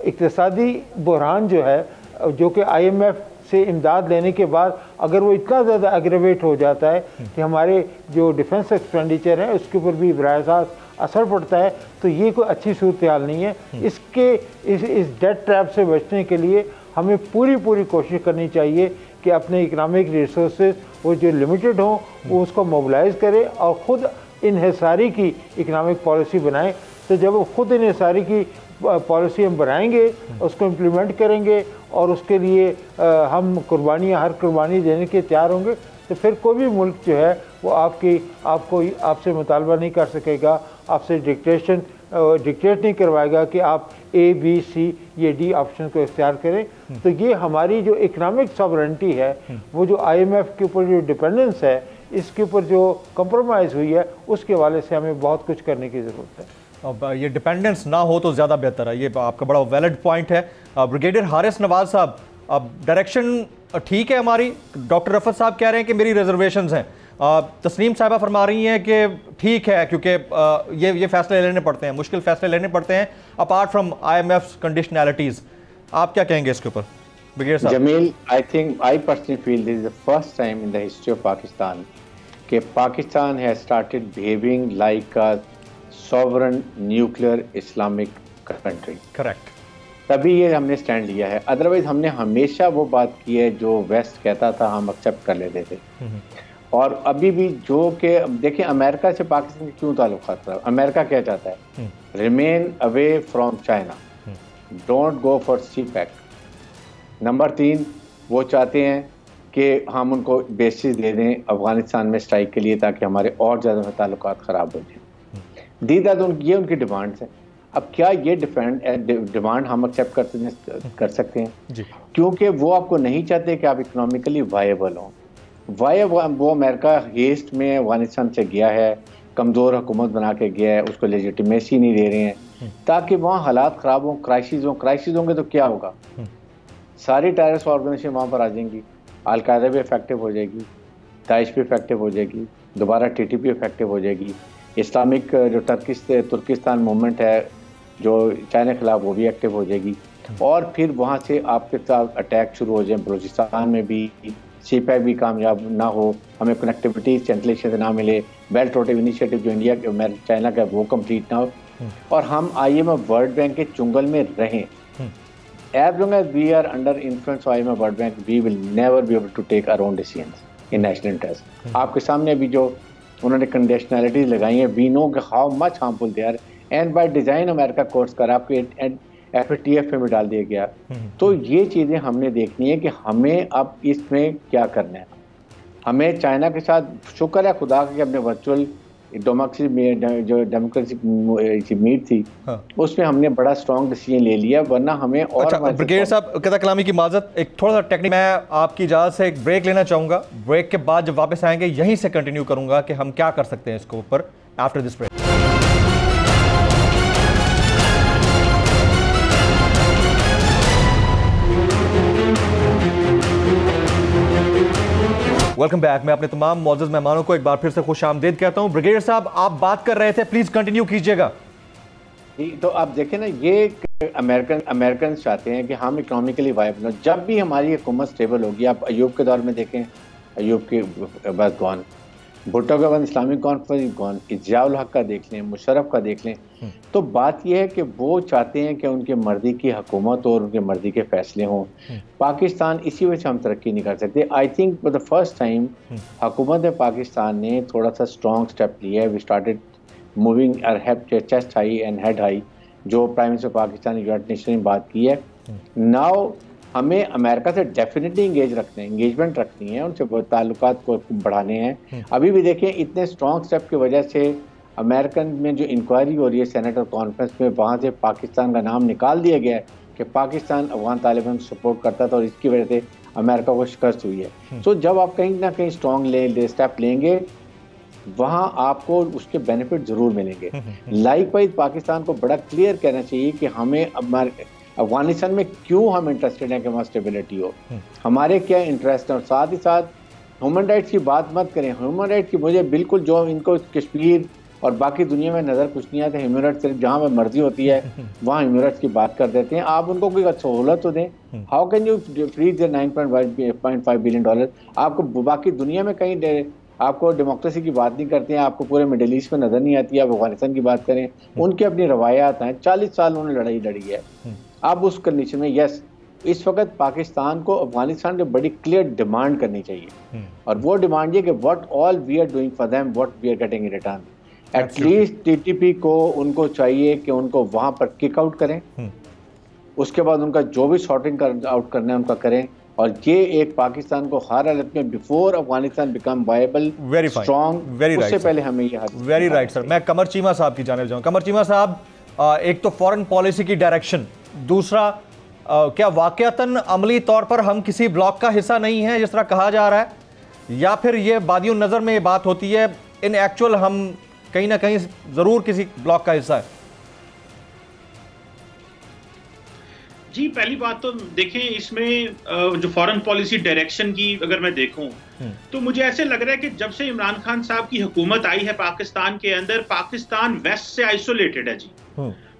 इक्तिसादी बहरान जो है, जो कि IMF से इमदाद लेने के बाद अगर वो इतना ज़्यादा एग्रेवेट हो जाता है कि हमारे जो डिफेंस एक्सपेंडिचर है उसके ऊपर भी बराह असर पड़ता है, तो ये कोई अच्छी सूरत हाल नहीं है। इस डेट ट्रैप से बचने के लिए हमें पूरी कोशिश करनी चाहिए कि अपने इकनॉमिक रिसोर्सेज वो जो लिमिटेड हों वो उसको मोबिलाइज़ करें और ख़ुद इन्हिसारी की इकनॉमिक पॉलिसी बनाएं। तो जब वो ख़ुद इन्हिसारी की पॉलिसी हम बनाएंगे, उसको इम्प्लीमेंट करेंगे और उसके लिए हम कुर्बानियाँ, हर कुर्बानी देने के तैयार होंगे, तो फिर कोई भी मुल्क जो है वो आपसे मुतालबा नहीं कर सकेगा, आपसे डिक्टेट नहीं करवाएगा कि आप A, B, C ये D ऑप्शन को इख्तियार करें। तो ये हमारी जो इकनॉमिक सॉवरेंटी है, वो जो IMF के ऊपर जो डिपेंडेंस है, इसके ऊपर जो कंप्रोमाइज़ हुई है, उसके हवाले से हमें बहुत कुछ करने की ज़रूरत है। अब ये डिपेंडेंस ना हो तो ज़्यादा बेहतर है, ये आपका बड़ा वैलिड पॉइंट है। ब्रिगेडियर हारिस नवाज साहब, अब डायरेक्शन ठीक है हमारी, डॉक्टर रफत साहब कह रहे हैं कि मेरी रिजर्वेशंस हैं, तस्नीम साहिबा फरमा रही हैं कि ठीक है, क्योंकि ये फैसले लेने पड़ते हैं, मुश्किल फैसले लेने पड़ते हैं अपार्ट फ्रॉम IMF's कंडीशनैलिटीज़। आप क्या कहेंगे इसके ऊपर ब्रिगेडियर साहब? Jamil, I personally feel this is the first time in the history of Pakistan कि Pakistan has started behaving like a sovereign nuclear Islamic country. Correct, तभी ये हमने स्टैंड लिया है। अदरवाइज हमने हमेशा वो बात की है जो वेस्ट कहता था, हम एक्सेप्ट कर लेते थे। और अभी भी जो कि देखिए अमेरिका से पाकिस्तान के क्यों ताल्लुकात खराब, अमेरिका क्या चाहता है? Remain away from China, don't go for CPEC। Number 3, वो चाहते हैं कि हम उनको बेसिस दे दें अफगानिस्तान में स्ट्राइक के लिए, ताकि हमारे और ज़्यादा ताल्लुकात ख़राब हो जाए। दीदा तो ये उनकी डिमांड्स हैं। अब क्या ये डिमांड हम एक्सेप्ट कर सकते हैं जी? क्योंकि वो आपको नहीं चाहते कि आप इकोनॉमिकली वायबल हों। वो अमेरिका हेस्ट में अफगानिस्तान से गया है, कमज़ोर हुकूमत बना के गया है, उसको लेजिटिमेसी नहीं दे रहे हैं ताकि वहाँ हालात ख़राब हों, क्राइसिस होंगे तो क्या होगा? सारी टेररिस्ट ऑर्गेनाइजेशन वहाँ पर आ जाएंगी, अलकायदा भी इफेक्टिव हो जाएगी, दाइश भी इफेक्टिव हो जाएगी, दोबारा TTP इफेक्टिव हो जाएगी, इस्लामिक जो तुर्किस्तान मूवमेंट है जो चाइना के खिलाफ, वो भी एक्टिव हो जाएगी। और फिर वहाँ से आपके साथ अटैक शुरू हो जाए, बलूचिस्तान में भी CPEC भी कामयाब ना हो, हमें कनेक्टिविटी सेंट्रल एशिया से ना मिले, बेल्ट रोड इनिशिएटिव जो इंडिया चाइना का वो कंप्लीट ना हो, और हम IMF वर्ल्ड बैंक के चुंगल में रहें। As long as we are under influence of IMF World Bank, we will never be able to take our own decisions in national interest। आपके सामने अभी जो उन्होंने कंडीशनैलिटीज लगाई हैं, we know how much harmful they are, and by design America course कर आपके FATF में डाल दिया गया। तो ये चीज़ें हमने देखनी है कि हमें अब इसमें क्या करना है। हमें चाइना के साथ शुक्र है खुदा का कि हमने वर्चुअल डेमोक्रेसी मीट थी, उसमें हमने बड़ा स्ट्रॉन्ग डिसीजन ले लिया, वरना हमें और अच्छा, ब्रिगेडियर साहब कदा कलामी की माजरत, एक थोड़ा सा टेक्निक, मैं आपकी इजाज़त से एक ब्रेक लेना चाहूँगा। ब्रेक के बाद जब वापस आएंगे यहीं से कंटिन्यू करूँगा कि हम क्या कर सकते हैं इसके ऊपर after this break. Welcome back. मैं अपने तमाम मौजूद मेहमानों को एक बार फिर से खुश आमदीद कहता हूँ। ब्रिगेडियर साहब, आप बात कर रहे थे, प्लीज कंटिन्यू कीजिएगा। तो आप देखें ना, ये अमेरिकन चाहते हैं कि हम इकोनॉमिकली वायबल हो। जब भी हमारी हुकूमत स्टेबल होगी, आप अयूब के दौर में देखें, अयूब के बाद गॉन, भुट्टो के बाद इस्लामिक कॉन्फ्रेंस गॉन, इज़्ज़ाउल हक का देख लें, मुशर्रफ का देख लें। तो बात यह है कि वो चाहते हैं कि उनके मर्जी की हुकूमत और उनके मर्जी के फैसले हों। पाकिस्तान, इसी वजह से हम तरक्की नहीं कर सकते। I think for the first time हुकूमत पाकिस्तान ने थोड़ा सा स्ट्रॉन्ग स्टेप लिया है। We started moving our chest high and head high, जो prime minister Pakistan United Nation ने बात की है। नाउ हमें अमेरिका से डेफिनेटली एंगेजमेंट रखनी है, उनसे ताल्लुकात को बढ़ाने हैं। अभी भी देखें, इतने स्ट्रॉन्ग स्टेप की वजह से अमेरिकन में जो इंक्वायरी हो रही है सेनेटर कॉन्फ्रेंस में, वहाँ से पाकिस्तान का नाम निकाल दिया गया है कि पाकिस्तान अफगान तालिबान सपोर्ट करता था और इसकी वजह से अमेरिका को शिकस्त हुई है। तो जब आप कहीं ना कहीं स्ट्रॉन्ग स्टेप लेंगे, वहाँ आपको उसके बेनिफिट ज़रूर मिलेंगे। लाइकवाइज पाकिस्तान को बड़ा क्लियर कहना चाहिए कि हमें अफगानिस्तान में क्यों हम इंटरेस्टेड हैं कि वहाँ स्टेबिलिटी हो, हमारे क्या इंटरेस्ट हैं। और साथ ही साथ ह्यूमन राइट्स की बात मत करें। ह्यूमन राइट्स की मुझे बिल्कुल, जो इनको कश्मीर और बाकी दुनिया में नज़र कुछ नहीं आता, ह्यूमन राइट्स सिर्फ जहाँ पर मर्जी होती है वहाँ ह्यूमन राइट्स की बात कर देते हैं। आप उनको कोई सहूलत तो दें। How can you freeze the $9.5 billion? आपको बाकी दुनिया में कहीं आपको डेमोक्रेसी की बात नहीं करते हैं, आपको पूरे मिडिल ईस्ट में नज़र नहीं आती है। आप अफगानिस्तान की बात करें, उनकी अपनी रवायात हैं, 40 साल उन्होंने लड़ाई लड़ी है। अब उस कंडीशन में यस, इस वक्त पाकिस्तान को अफगानिस्तान की बड़ी क्लियर डिमांड करनी चाहिए, और वो डिमांड ये कि what all we are doing for them, what we are getting in return. At least TTP को उनको चाहिए कि उनको वहां पर किक आउट करें, उसके बाद उनका जो भी सॉर्टिंग आउट करना है उनका करें, और ये एक पाकिस्तान को हर हालत में before Afghanistan become viable strong, उससे पहले हमें ये वेरी राइट सर। मैं कमर चीमा साहब की जानिब जाऊँ। कमर चीमा साहब, एक तो फॉरेन पॉलिसी की डायरेक्शन, दूसरा क्या वाकयातन अमली तौर पर हम किसी ब्लॉक का हिस्सा नहीं है जिस तरह कहा जा रहा है, या फिर ये बादियों नज़र में ये बात होती है इन एक्चुअल हम कहीं ना कहीं ज़रूर किसी ब्लॉक का हिस्सा है? जी, पहली बात तो देखें, इसमें जो फॉरेन पॉलिसी डायरेक्शन की अगर मैं देखूं तो मुझे ऐसे लग रहा है कि जब से इमरान खान साहब की हुकूमत आई है पाकिस्तान के अंदर, पाकिस्तान वेस्ट से आइसोलेटेड है जी।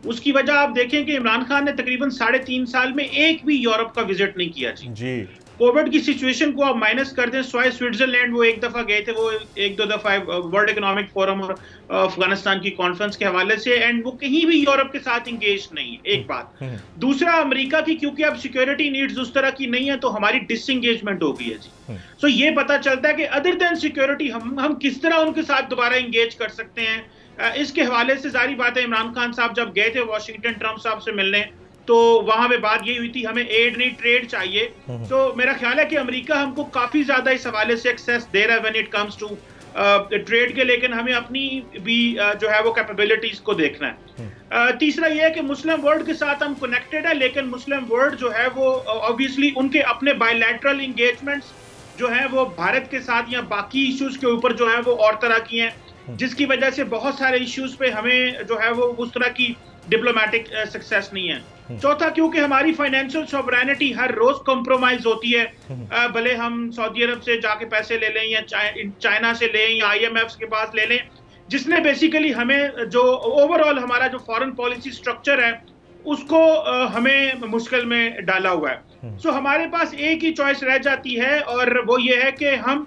उसकी वजह आप देखें कि इमरान खान ने तकरीबन 3.5 साल में एक भी यूरोप का विजिट नहीं किया जी। कोविड की सिचुएशन को आप माइनस कर दें, स्विट्जरलैंड वो एक दफा गए थे, वो एक दो दफा वर्ल्ड इकोनॉमिक फोरम और अफगानिस्तान की कॉन्फ्रेंस के हवाले से, एंड वो कहीं भी यूरोप के साथ इंगेज नहीं है, एक बात। दूसरा, अमेरिका की क्योंकि अब सिक्योरिटी नीड्स उस तरह की नहीं है तो हमारी डिसएंगेजमेंट हो गई है जी। सो ये पता चलता है कि अदर देन सिक्योरिटी हम किस तरह उनके साथ दोबारा इंगेज कर सकते हैं। इसके हवाले से जारी बात है, इमरान खान साहब जब गए थे वॉशिंगटन ट्रंप साहब से मिलने, तो वहां पे बात यही हुई थी हमें एड नहीं ट्रेड चाहिए। तो मेरा ख्याल है कि अमेरिका हमको काफी ज्यादा इस हवाले से एक्सेस दे रहा है when it comes to trade के, लेकिन हमें अपनी भी जो है वो कैपेबिलिटीज को देखना है। तीसरा ये है कि मुस्लिम वर्ल्ड के साथ हम कनेक्टेड है, लेकिन मुस्लिम वर्ल्ड जो है वो ऑब्वियसली उनके अपने बायलैटरल इंगेजमेंट्स जो है वो भारत के साथ या बाकी इश्यूज के ऊपर जो है वो और तरह की हैं, जिसकी वजह से बहुत सारे इश्यूज पे हमें जो है वो उस तरह की डिप्लोमेटिक सक्सेस नहीं है। चौथा, क्योंकि हमारी फाइनेंशियल सॉवरेनिटी हर रोज कॉम्प्रोमाइज होती है, भले हम सऊदी अरब से जाके पैसे ले लें या चाइना से लें या IMF के पास ले लें, जिसने बेसिकली हमें जो ओवरऑल हमारा जो फॉरेन पॉलिसी स्ट्रक्चर है उसको हमें मुश्किल में डाला हुआ है। सो हमारे पास एक ही चॉइस रह जाती है, और वो ये है कि हम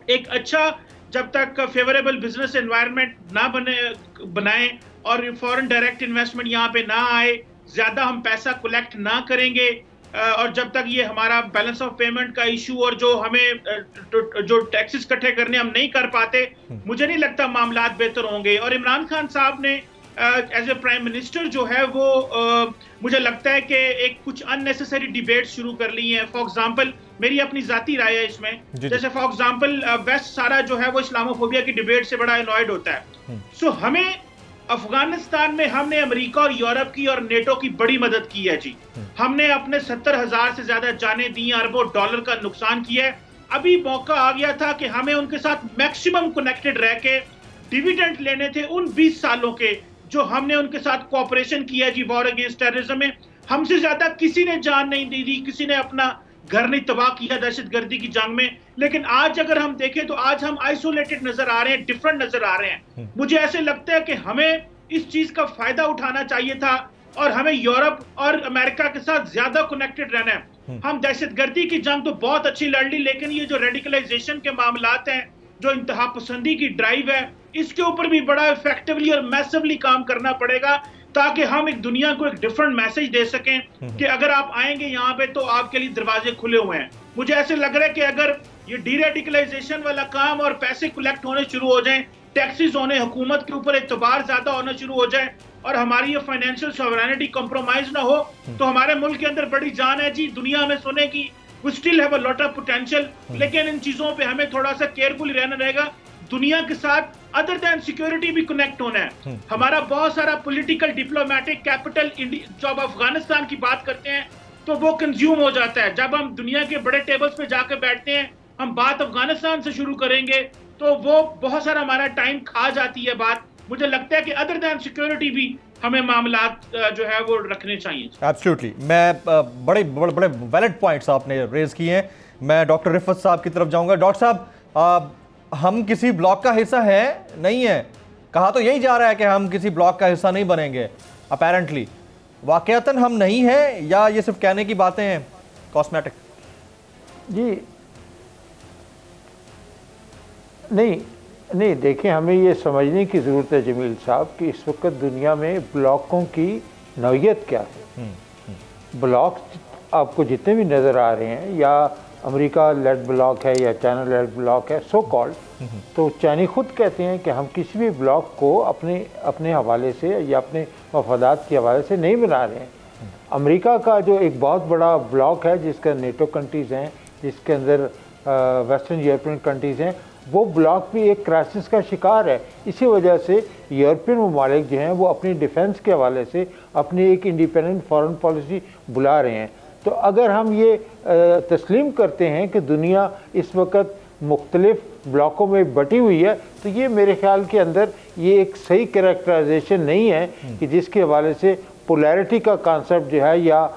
एक अच्छा, जब तक फेवरेबल बिजनेस एनवायरनमेंट ना बनाएं और फॉरेन डायरेक्ट इन्वेस्टमेंट यहाँ पे ना आए, ज्यादा हम पैसा कलेक्ट ना करेंगे, और जब तक ये हमारा बैलेंस ऑफ पेमेंट का इशू और जो हमें जो टैक्सेस इकट्ठे करने हम नहीं कर पाते, मुझे नहीं लगता मामलात बेहतर होंगे। और इमरान खान साहब ने एज ए प्राइम मिनिस्टर जो है वो मुझे लगता है कि एक कुछ अननेसेसरी डिबेट शुरू कर ली है। फॉर एग्जांपल, मेरी अपनी जाती राय है इसमें, जैसे फॉर एग्जांपल वेस्ट सारा जो है वो इस्लामोफोबिया की डिबेट से बड़ा अनॉयड होता है। सो हमें अफगानिस्तान में हमने अमेरिका और यूरोप की और नेटो की बड़ी मदद की है जी। हमने अपने 70,000 से ज्यादा जाने दी, अरबों डॉलर का नुकसान किया है। अभी मौका आ गया था कि हमें उनके साथ मैक्सिमम कनेक्टेड रह के डिविडेंड लेने थे उन 20 सालों के जो हमने उनके साथ कोऑपरेशन किया जी वॉर अगेंस्ट टेररिज्म में। हमसे ज्यादा किसी ने जान नहीं दी, किसी ने अपना घर नहीं तबाह किया दहशतगर्दी की जंग में। लेकिन आज अगर हम देखें तो आज हम आइसोलेटेड नजर आ रहे हैं, डिफरेंट नजर आ रहे हैं। मुझे ऐसे लगता है कि हमें इस चीज का फायदा उठाना चाहिए था और हमें यूरोप और अमेरिका के साथ ज्यादा कनेक्टेड रहना है। हम दहशतगर्दी की जंग तो बहुत अच्छी लड़ ली, लेकिन ये जो रेडिकलाइजेशन के मामलात हैं, जो इंतहा पसंदी की ड्राइव है, इसके ऊपर भी बड़ा इफेक्टिवली और मैसिवली काम करना पड़ेगा, ताकि हम एक दुनिया को एक डिफरेंट मैसेज दे सकें कि अगर आप आएंगे यहाँ पे तो आपके लिए दरवाजे खुले हुए हैं। मुझे ऐसे लग रहा है कि अगर ये डीरेडिकलाइजेशन वाला काम और पैसे कलेक्ट होने शुरू हो जाएं, टैक्सेस होने, हुकूमत के ऊपर एतबार ज्यादा होना शुरू हो जाए और हमारी ये फाइनेंशियल सॉवरेनिटी कॉम्प्रोमाइज ना हो, तो हमारे मुल्क के अंदर बड़ी जान है जी दुनिया में सोने की। We still have a lot of potential, लेकिन इन चीजों पे हमें थोड़ा सा केयरफुल रहना रहेगा। दुनिया के साथ अदर देन सिक्योरिटी भी कनेक्ट होना है। हमारा बहुत सारा पॉलिटिकल डिप्लोमेटिक कैपिटल जब अफगानिस्तान की बात करते हैं तो वो कंज्यूम हो जाता है। जब हम दुनिया के बड़े टेबल्स पे जाकर बैठते हैं, हम बात अफगानिस्तान से शुरू करेंगे तो वो बहुत सारा हमारा टाइम खा जाती है बात। मुझे लगता है कि अदर देन सिक्योरिटी भी हमें मामलात जो है वो रखने चाहिए। एब्सोल्युटली, मैं बड़े वैलिड पॉइंट्स आपने रेज किए हैं। मैं डॉक्टर रिफत साहब की तरफ जाऊंगा। डॉक्टर साहब, हम किसी ब्लॉक का हिस्सा है नहीं है, कहा तो यही जा रहा है कि हम किसी ब्लॉक का हिस्सा नहीं बनेंगे। अपेरेंटली वाकयातन हम नहीं हैं, या ये सिर्फ कहने की बातें हैं, कॉस्मेटिक? जी नहीं, देखिए, हमें ये समझने की ज़रूरत है जमील साहब कि इस वक्त दुनिया में ब्लॉकों की नौयत क्या है। ब्लॉक आपको जितने भी नज़र आ रहे हैं, या अमेरिका लेड ब्लॉक है या चाइना लेड ब्लॉक है सो कॉल्ड, तो चाइनी खुद कहते हैं कि हम किसी भी ब्लॉक को अपने हवाले से या अपने मफादात के हवाले से नहीं बना रहे हैं। अमेरिका का जो एक बहुत बड़ा ब्लॉक है जिसका नेटो कंट्रीज़ हैं, जिसके अंदर वेस्टर्न यूरोपियन कंट्रीज़ हैं, वो ब्लॉक भी एक क्राइसिस का शिकार है। इसी वजह से यूरोपियन ममालिक जो हैं वो अपनी डिफेंस के हवाले से अपनी एक इंडिपेंडेंट फॉरेन पॉलिसी बुला रहे हैं। तो अगर हम ये तस्लीम करते हैं कि दुनिया इस वक्त मुख्तलिफ ब्लॉकों में बटी हुई है, तो ये मेरे ख्याल के अंदर ये एक सही कैरेक्टराइजेशन नहीं है कि जिसके हवाले से पोलैरिटी का कॉन्सेप्ट जो है या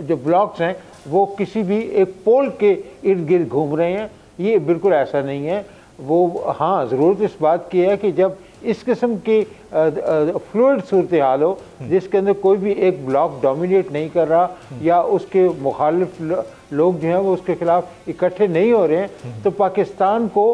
जो ब्लॉक्स हैं वो किसी भी एक पोल के इर्द गिर्द घूम रहे हैं, ये बिल्कुल ऐसा नहीं है। वो हाँ, ज़रूरत इस बात की है कि जब इस किस्म की फ्लूइड सूरत हाल हो जिसके अंदर कोई भी एक ब्लॉक डोमिनेट नहीं कर रहा या उसके मुखालिफ लोग जो हैं वो उसके खिलाफ इकट्ठे नहीं हो रहे हैं, तो पाकिस्तान को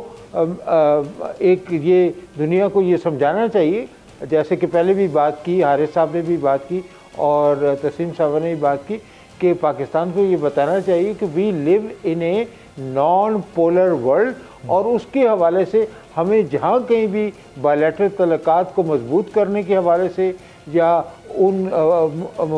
एक ये दुनिया को ये समझाना चाहिए, जैसे कि पहले भी बात की, हारिस साहब ने भी बात की और तस्लीम साहब ने भी बात की, कि पाकिस्तान को ये बताना चाहिए कि we live in a non polar world, और उसके हवाले से हमें जहाँ कहीं भी बायलैटरल तल्लुकात को मजबूत करने के हवाले से या उन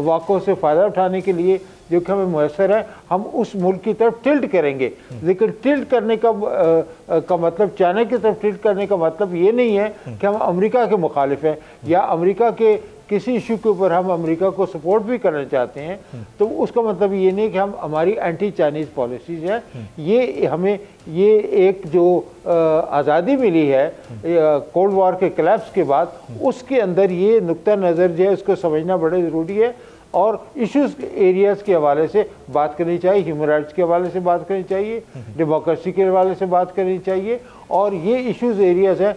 मौक़ों से फ़ायदा उठाने के लिए जो कि हमें मैसर है, हम उस मुल्क की तरफ टिल्ट करेंगे। लेकिन टिल्ट करने का मतलब, चाइना की तरफ टिल्ट करने का मतलब ये नहीं है कि हम अमेरिका के मुखालिफ हैं या अमेरिका के किसी इशू के ऊपर हम अमेरिका को सपोर्ट भी करना चाहते हैं, तो उसका मतलब ये नहीं कि हम हमारी एंटी चाइनीज़ पॉलिसीज़ है। ये हमें ये एक जो आज़ादी मिली है कोल्ड वॉर के कलेप्स के बाद, उसके अंदर ये नुक्ता नज़र जो है उसको समझना बड़े ज़रूरी है और इश्यूज़ एरियाज़ के हवाले से बात करनी चाहिए, ह्यूमन राइट्स के हवाले से बात करनी चाहिए, डेमोक्रेसी के हवाले से बात करनी चाहिए, और ये इश्यूज़ एरियाज़ हैं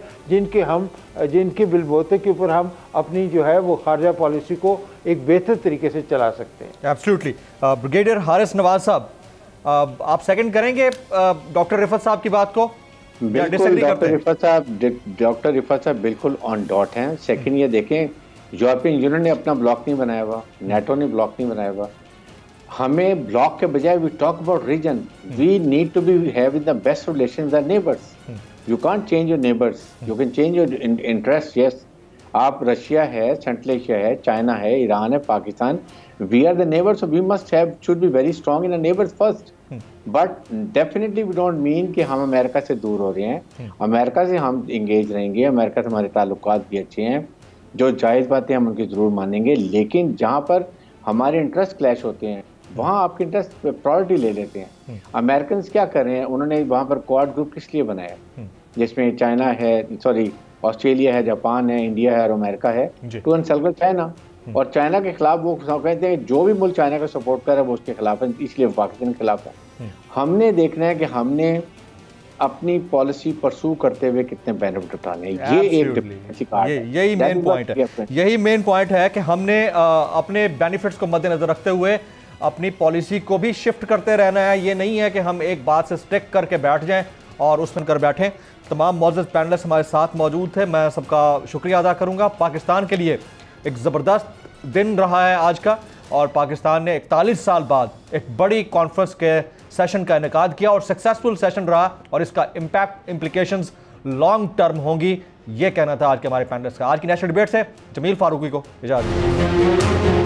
जिनके बिलबोते के ऊपर हम अपनी जो है वो खारजा पॉलिसी को एक बेहतर तरीके से चला सकते हैं। एब्सोल्युटली। ब्रिगेडियर हारिस नवाज साहब, आप सेकंड करेंगे डॉक्टर रिफत साहब की बात को? बिल्कुल, डॉक्टर रिफत साहब बिल्कुल ऑन डॉट हैं। सेकंड ये देखें, यूरोपियन यूनियन ने अपना ब्लॉक नहीं बनाया हुआ, नेटो ने ब्लॉक नहीं बनाया हुआ। हमें ब्लॉक के बजाय we talk about region, we need to be having the best relation with neighbours. You can't change your neighbours, you can change your interest. Yes, आप रशिया है, सेंट्रल एशिया है, चाइना है, ईरान है, Pakistan, we are the neighbours, so we must have should be very strong in neighbours first. But definitely we don't mean कि हम अमेरिका से दूर हो रहे हैं। अमेरिका से हम इंगेज रहेंगे, अमेरिका से हमारे ताल्लुकात भी अच्छे हैं, जो जायज़ बातें हम उनकी ज़रूर मानेंगे, लेकिन जहाँ पर हमारे इंटरेस्ट क्लैश होते हैं वहाँ आपके इंटरेस्ट प्रायोरिटी ले लेते हैं। अमेरिकन क्या कर रहे हैं, उन्होंने वहाँ पर क्वाड ग्रुप किस लिए बनाया, जिसमें चाइना है, सॉरी ऑस्ट्रेलिया है, जापान है, इंडिया है और अमेरिका है, टू एनसल्वर चाइना। और चाइना के खिलाफ वो कहते हैं जो भी मुल्क चाइना का सपोर्ट कर रहा है वो उसके खिलाफ है, इसलिए पाकिस्तान के खिलाफ है। हमने देखना है कि हमने अपनी पॉलिसी परसू करते हुए कितने बेनिफिट उठाने, ये एक यही मेन पॉइंट है। यही मेन पॉइंट है कि हमने अपने बेनिफिट्स को मद्देनजर रखते हुए अपनी पॉलिसी को भी शिफ्ट करते रहना है। ये नहीं है कि हम एक बात से स्टिक करके बैठ जाएं और उसमें कर बैठें। तमाम मौजूद पैनलिस्ट हमारे साथ मौजूद थे, मैं सबका शुक्रिया अदा करूंगा। पाकिस्तान के लिए एक ज़बरदस्त दिन रहा है आज का, और पाकिस्तान ने 41 साल बाद एक बड़ी कॉन्फ्रेंस के सेशन का इनेकाद किया और सक्सेसफुल सेशन रहा, और इसका इम्पैक्ट इम्प्लीकेशंस लॉन्ग टर्म होंगी, ये कहना था आज के हमारे पैनलिस्ट का। आज की नेशनल डिबेट से जमील फारूकी को इजाज़त।